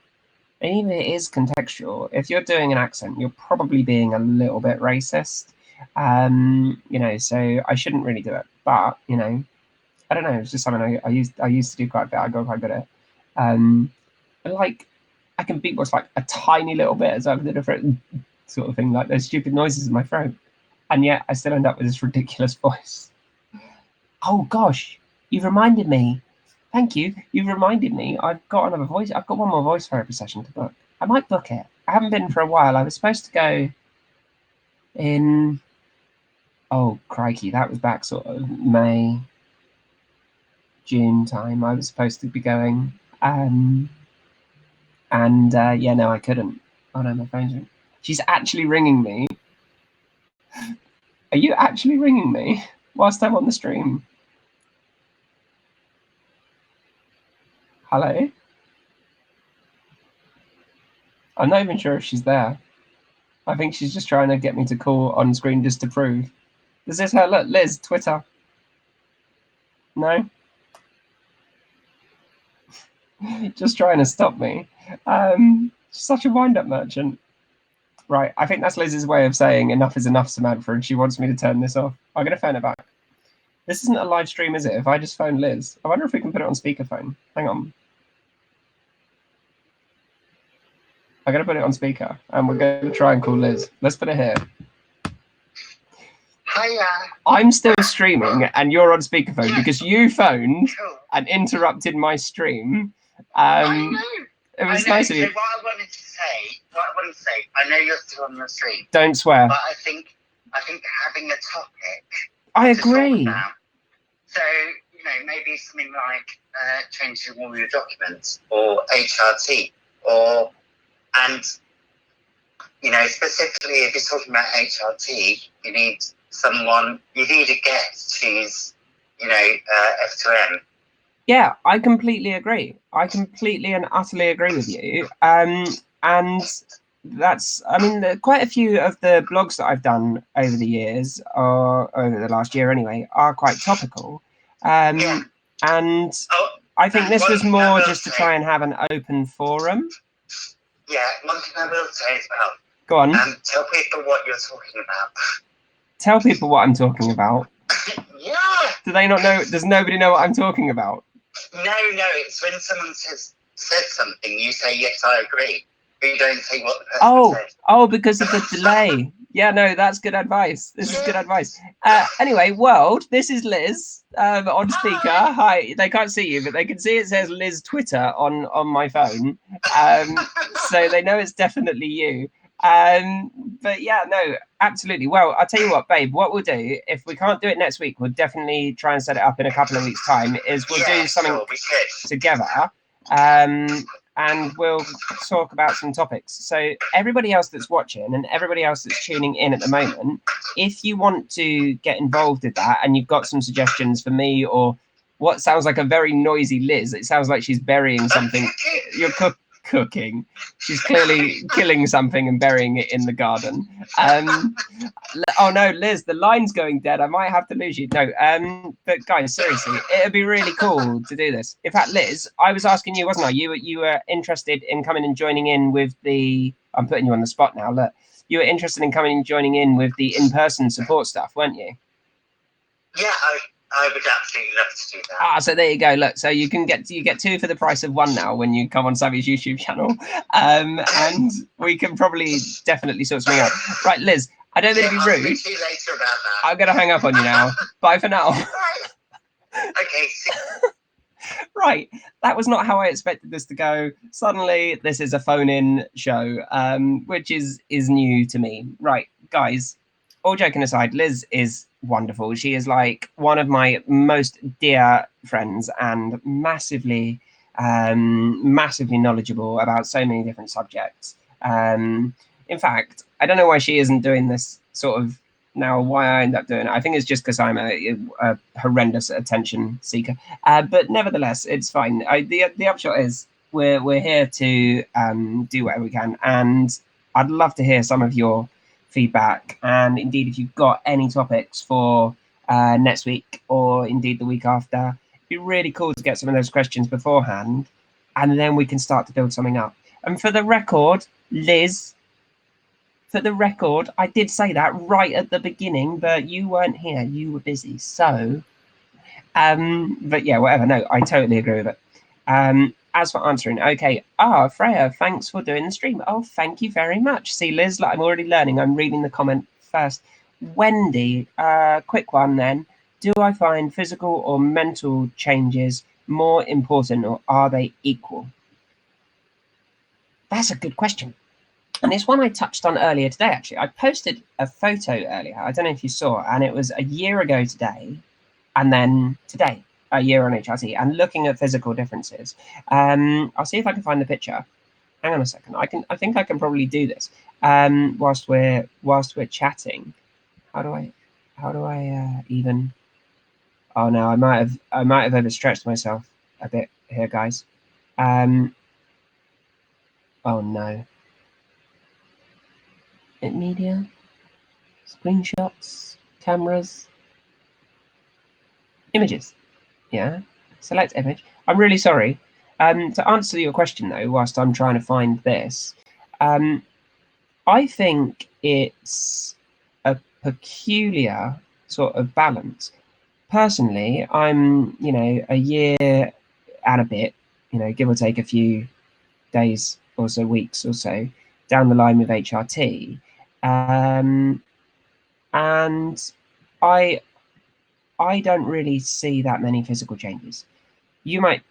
even if it is contextual, if you're doing an accent, you're probably being a little bit racist. So I shouldn't really do it. But I don't know. It's just something I used to do quite a bit. I got quite good at it. Like I can beatbox like a tiny little bit as I've a different sort of thing, like those stupid noises in my throat. And yet I still end up with this ridiculous voice. Oh gosh, you've reminded me. Thank you. You've reminded me. I've got another voice. I've got one more voice therapy session to book. I might book it. I haven't been for a while. I was supposed to go in. Oh crikey, that was back sort of May, June time. I was supposed to be going. No, I couldn't. Oh no, my phone's ringing. She's actually ringing me. Are you actually ringing me whilst I'm on the stream? Hello? I'm not even sure if she's there. I think she's just trying to get me to call on screen just to prove. Is this her? Look, Liz, Twitter. No? Just trying to stop me. Such a wind-up merchant. Right, I think that's Liz's way of saying enough is enough, Samantha, and she wants me to turn this off. I'm going to phone her back. This isn't a live stream, is it? If I just phone Liz. I wonder if we can put it on speakerphone. Hang on. I'm going to put it on speaker, and we're going to try and call Liz. Let's put it here. Hiya. I'm still streaming, and you're on speakerphone because you phoned and interrupted my stream. I know. It was nice of you. So what I wanted to say, I know you're still on the stream. Don't swear. But I think having a topic. I agree. So, maybe something like changing all your documents or HRT specifically if you're talking about HRT, you need a guest who's, F2M. Yeah, I completely agree. I completely and utterly agree with you. And that's, quite a few of the blogs that I've done over the years, or over the last year anyway, are quite topical. And I think this was more just to try and have an open forum. Yeah, one thing I will say as well. Go on. Tell people what you're talking about. Tell people what I'm talking about. Yeah. Do they not know? Does nobody know what I'm talking about? No, it's when someone said something, you say, yes, I agree. But you don't say what the person said. Oh, because of the delay. Yeah, no, that's good advice. This is good advice. Anyway, world, this is Liz on speaker. Hi. They can't see you, but they can see it says Liz Twitter on my phone. So they know it's definitely you. But yeah, no, absolutely. Well, I'll tell you what, babe, what we'll do, if we can't do it next week, we'll definitely try and set it up in a couple of weeks' time, is we'll do something together. And we'll talk about some topics. So everybody else that's watching and everybody else that's tuning in at the moment, if you want to get involved with that and you've got some suggestions for me or what sounds like a very noisy Liz, it sounds like she's burying something. You're cooking. She's clearly killing something and burying it in the garden. Oh no, Liz, the line's going dead. I might have to lose you. No, but guys, seriously, it'd be really cool to do this. In fact, Liz, I was asking you, wasn't I? You were interested in coming and joining in with the. I'm putting you on the spot now. Look, you were interested in coming and joining in with the in-person support stuff, weren't you? Yeah, I would absolutely love to do that. So there you go. Look, so you get two for the price of one now when you come on Sammie's YouTube channel, and we can probably definitely sort something out. Right, Liz. I don't mean to be rude. I'll speak to you later about that. I'm going to hang up on you now. Bye for now. Okay. Right. That was not how I expected this to go. Suddenly, this is a phone-in show, which is new to me. Right, guys, all joking aside, Liz is wonderful. She is like one of my most dear friends and massively knowledgeable about so many different subjects. In fact, I don't know why she isn't doing this sort of now, why I end up doing it. I think it's just because I'm a horrendous attention seeker. But nevertheless, it's fine. The upshot is we're here to do whatever we can. And I'd love to hear some of your feedback. And indeed, if you've got any topics for next week or indeed the week after, it'd be really cool to get some of those questions beforehand. And then we can start to build something up. And for the record, Liz, for the record, I did say that right at the beginning, but you weren't here. You were busy. So, but yeah, whatever. No, I totally agree with it. As for answering, okay. Freya, thanks for doing the stream. Oh, thank you very much. See, Liz, like I'm already learning. I'm reading the comment first. Wendy, quick one then. Do I find physical or mental changes more important, or are they equal? That's a good question. And it's one I touched on earlier today, actually. I posted a photo earlier. I don't know if you saw, and it was a year ago today, and then today, a year on HRT, and looking at physical differences. I'll see if I can find the picture. Hang on a second. I think I can probably do this. Whilst we're chatting. How do I even? Oh no, I might have overstretched myself a bit here, guys. Oh no. Media, screenshots, cameras, images. Yeah, select image. I'm really sorry. To answer your question though, whilst I'm trying to find this, I think it's a peculiar sort of balance. Personally, I'm, a year and a bit, give or take a few days or so, weeks or so, down the line with HRT. And I don't really see that many physical changes. You might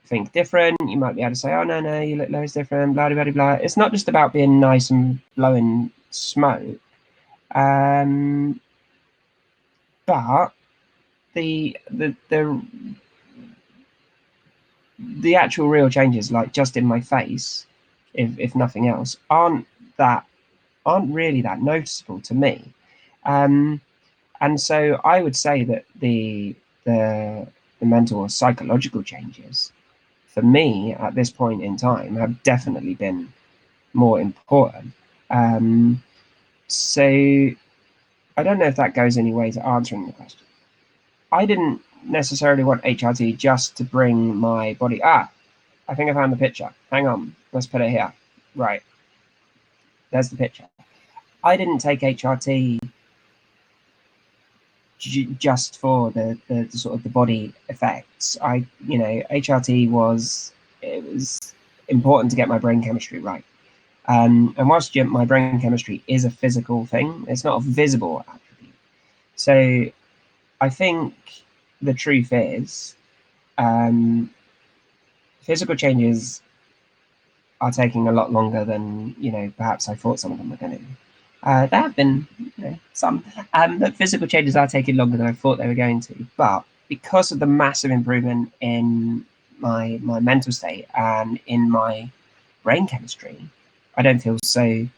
think different. You might be able to say, oh, no, you look loads different, blah, blah, blah, blah. It's not just about being nice and blowing smoke. But the actual real changes, like just in my face, if nothing else, aren't really that noticeable to me. And so I would say that the mental or psychological changes for me at this point in time have definitely been more important. So I don't know if that goes any way to answering the question. I didn't necessarily want HRT just to bring my body. I think I found the picture. Hang on, let's put it here. right, there's the picture. I didn't take HRT just for the sort of the body effects. HRT was important to get my brain chemistry right. And whilst my brain chemistry is a physical thing, it's not a visible attribute. So I think the truth is, physical changes are taking a lot longer than perhaps I thought some of them were going to. There have been some, but physical changes are taking longer than I thought they were going to. But because of the massive improvement in my mental state and in my brain chemistry, I don't feel so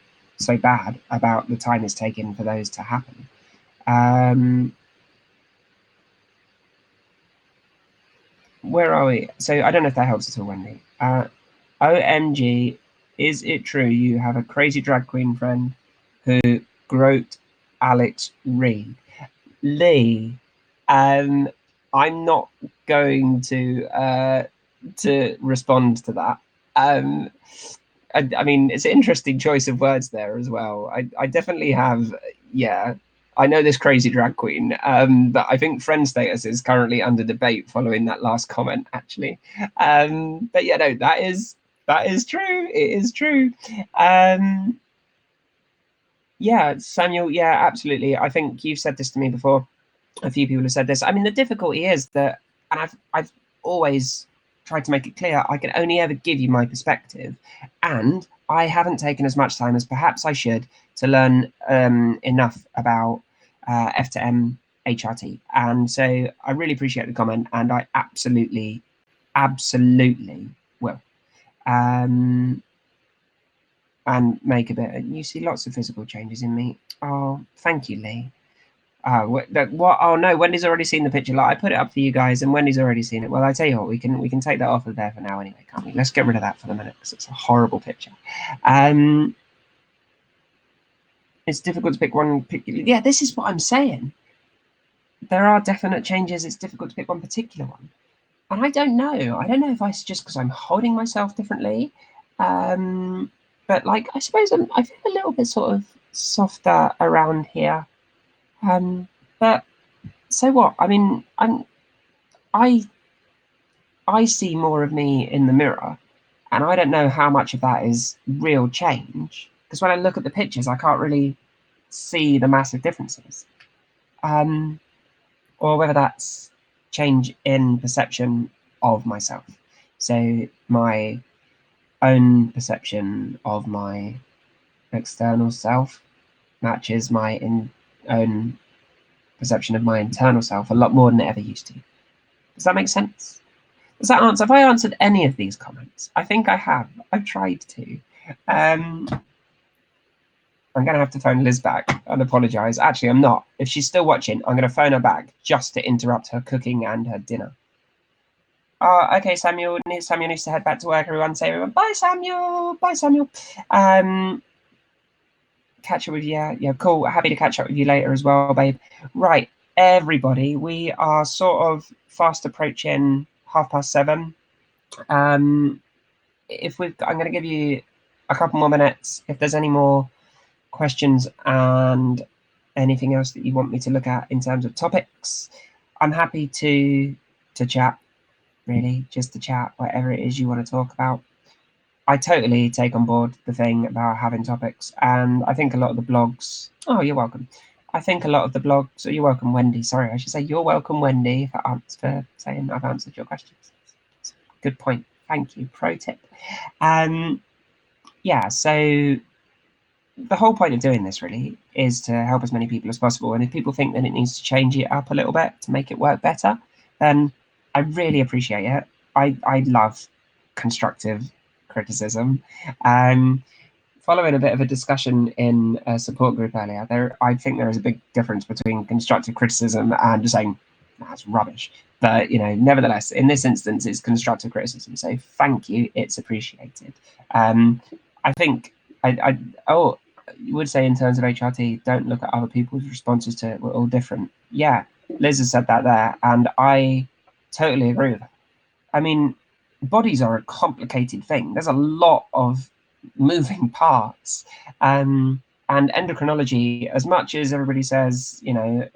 bad about the time it's taken for those to happen. Where are we? So I don't know if that helps at all, Wendy. OMG, is it true you have a crazy drag queen friend who groped Alex Reed? Lee, I'm not going to respond to that. I mean, it's an interesting choice of words there as well. I definitely have, yeah. I know this crazy drag queen, but I think friend status is currently under debate following that last comment, actually. But yeah, no, that is true. It is true. Yeah, Samuel. Yeah, absolutely. I think you've said this to me before. A few people have said this. I mean, the difficulty is that, and I've always tried to make it clear, I can only ever give you my perspective, and I haven't taken as much time as perhaps I should to learn enough about F to M HRT. And so I really appreciate the comment, and I absolutely will. And make a bit. You see lots of physical changes in me. Oh, thank you, Lee. What? Oh no, Wendy's already seen the picture. Like, I put it up for you guys, and Wendy's already seen it. Well, I tell you what, we can take that off of there for now anyway, can't we? Let's get rid of that for the minute because it's a horrible picture. It's difficult to pick one. Yeah, this is what I'm saying. There are definite changes. It's difficult to pick one particular one, and I don't know. I don't know if it's just because I'm holding myself differently. But like, I suppose I feel a little bit sort of softer around here. But so what? I mean, I see more of me in the mirror, and I don't know how much of that is real change, because when I look at the pictures, I can't really see the massive differences, or whether that's change in perception of myself. So my own perception of my external self matches my own perception of my internal self a lot more than it ever used to. Does that make sense? Does that answer? Have I answered any of these comments? I think I have. I've tried to. I'm going to have to phone Liz back and apologise. Actually, I'm not. If she's still watching, I'm going to phone her back just to interrupt her cooking and her dinner. Okay, Samuel needs to head back to work. Everyone say everyone, bye, Samuel. Bye, Samuel. Catch up with you. Yeah, cool. Happy to catch up with you later as well, babe. Right, everybody, we are sort of fast approaching 7:30. I'm going to give you a couple more minutes. If there's any more questions and anything else that you want me to look at in terms of topics, I'm happy to chat. Really, just to chat, whatever it is you want to talk about. I totally take on board the thing about having topics, and I think a lot of the blogs. Oh, you're welcome. I think a lot of the blogs. You're welcome, Wendy. Sorry, I should say you're welcome, Wendy, for saying I've answered your questions. Good point. Thank you. Pro tip. Yeah. So the whole point of doing this really is to help as many people as possible. And if people think that it needs to change it up a little bit to make it work better, then I really appreciate it. I love constructive criticism. Following a bit of a discussion in a support group earlier, I think there is a big difference between constructive criticism and just saying that's rubbish. But nevertheless, in this instance, it's constructive criticism. So thank you, it's appreciated. I think you would say in terms of HRT, don't look at other people's responses to it. We're all different. Yeah, Liz has said that there, and I totally agree with that. I mean, bodies are a complicated thing. There's a lot of moving parts. And endocrinology, as much as everybody says, you know,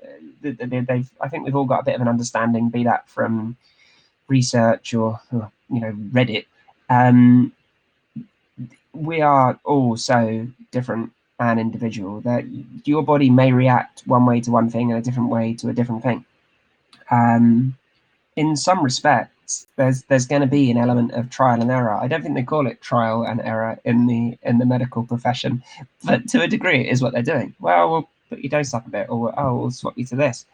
I think we've all got a bit of an understanding, be that from research or you know, Reddit. We are all so different and individual that your body may react one way to one thing and a different way to a different thing. In some respects, there's going to be an element of trial and error. I don't think they call it trial and error in the medical profession, but to a degree, it is what they're doing. Well, we'll put your dose up a bit, or oh, we'll swap you to this.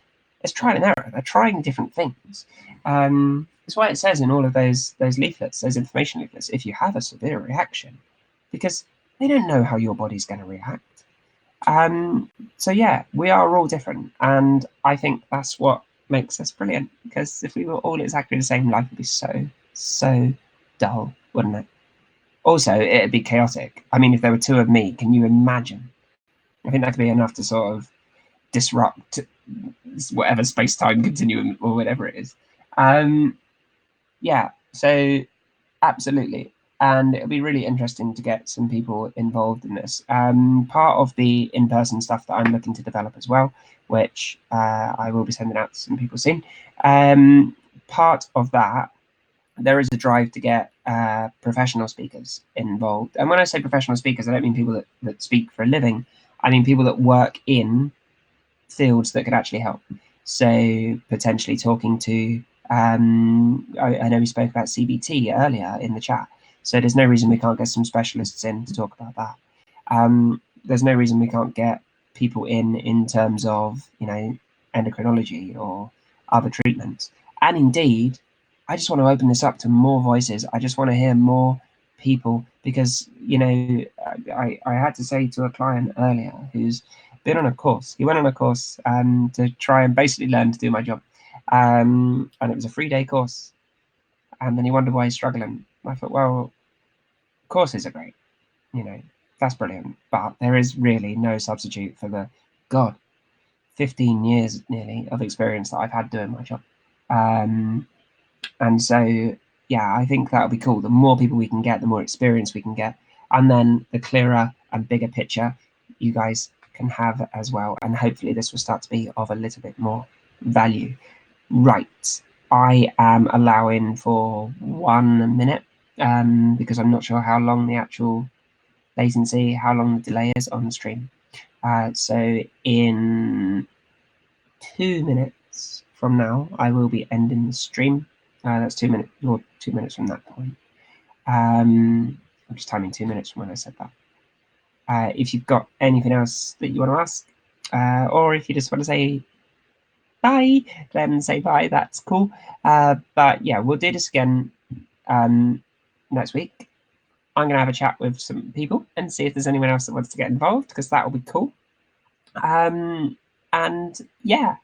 It's trial and error. They're trying different things. That's why it says in all of those leaflets, those information leaflets, if you have a severe reaction, because they don't know how your body's going to react. So yeah, we are all different, and I think that's what makes us brilliant, because if we were all exactly the same, life would be so dull, wouldn't it? Also, it'd be chaotic. I mean, if there were two of me, can you imagine? I think that'd be enough to sort of disrupt whatever space-time continuum or whatever it is. Yeah, so absolutely. And it'll be really interesting to get some people involved in this. Part of the in-person stuff that I'm looking to develop as well, which I will be sending out to some people soon. Part of that, there is a drive to get professional speakers involved. And when I say professional speakers, I don't mean people that speak for a living. I mean people that work in fields that could actually help. So potentially talking to, I know we spoke about CBT earlier in the chat. So there's no reason we can't get some specialists in to talk about that. There's no reason we can't get people in terms of, you know, endocrinology or other treatments. And indeed, I just want to open this up to more voices. I just want to hear more people, because, you know, I had to say to a client earlier who's been on a course. He went on a course to try and basically learn to do my job. And it was a 3-day course. And then he wondered why he's struggling. I thought, well, courses are great, you know, that's brilliant, but there is really no substitute for the 15 years nearly of experience that I've had doing my job. And so, yeah, I think that'll be cool. The more people we can get, the more experience we can get, and then the clearer and bigger picture you guys can have as well. And hopefully this will start to be of a little bit more value. Right, I am allowing for 1 minute, because I'm not sure how long the actual latency, how long the delay is on the stream. So in 2 minutes from now, I will be ending the stream. That's 2 minutes, or 2 minutes from that point. I'm just timing 2 minutes from when I said that. If you've got anything else that you want to ask, or if you just want to say bye, then say bye, that's cool. But yeah, we'll do this again next week. I'm going to have a chat with some people and see if there's anyone else that wants to get involved, because that will be cool. And yeah,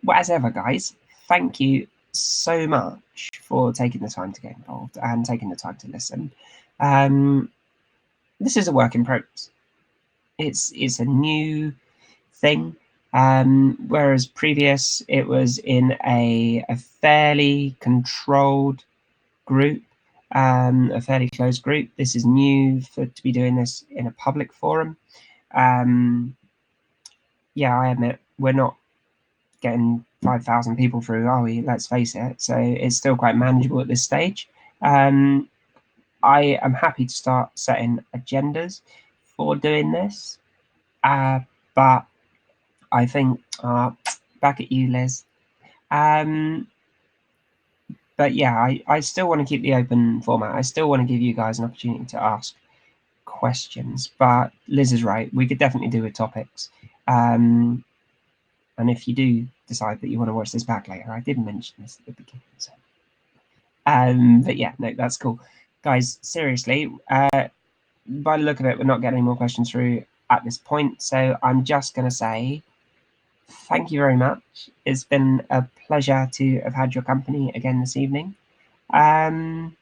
well, as ever, guys, thank you so much for taking the time to get involved and taking the time to listen. This is a work in progress. It's a new thing. Whereas previous, it was in a fairly controlled group, a fairly closed group. This is new to be doing this in a public forum. Yeah, I admit we're not getting 5,000 people through, are we? Let's face it. So it's still quite manageable at this stage. I am happy to start setting agendas for doing this, but I think back at you, Liz. But yeah, I still want to keep the open format. I still want to give you guys an opportunity to ask questions. But Liz is right. We could definitely do with topics. And if you do decide that you want to watch this back later, I did mention this at the beginning. So, but yeah, no, that's cool, guys. Seriously, by the look of it, we're not getting any more questions through at this point. So I'm just going to say thank you very much. It's been a pleasure to have had your company again this evening. And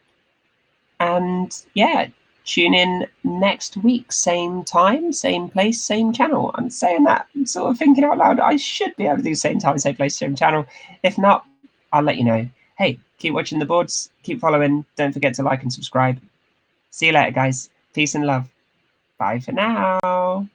yeah, tune in next week, same time, same place, same channel. I'm saying that, I'm sort of thinking out loud. I should be able to do same time, same place, same channel. If not, I'll let you know. Hey, keep watching the boards, keep following. Don't forget to like and subscribe. See you later, guys. Peace and love. Bye for now.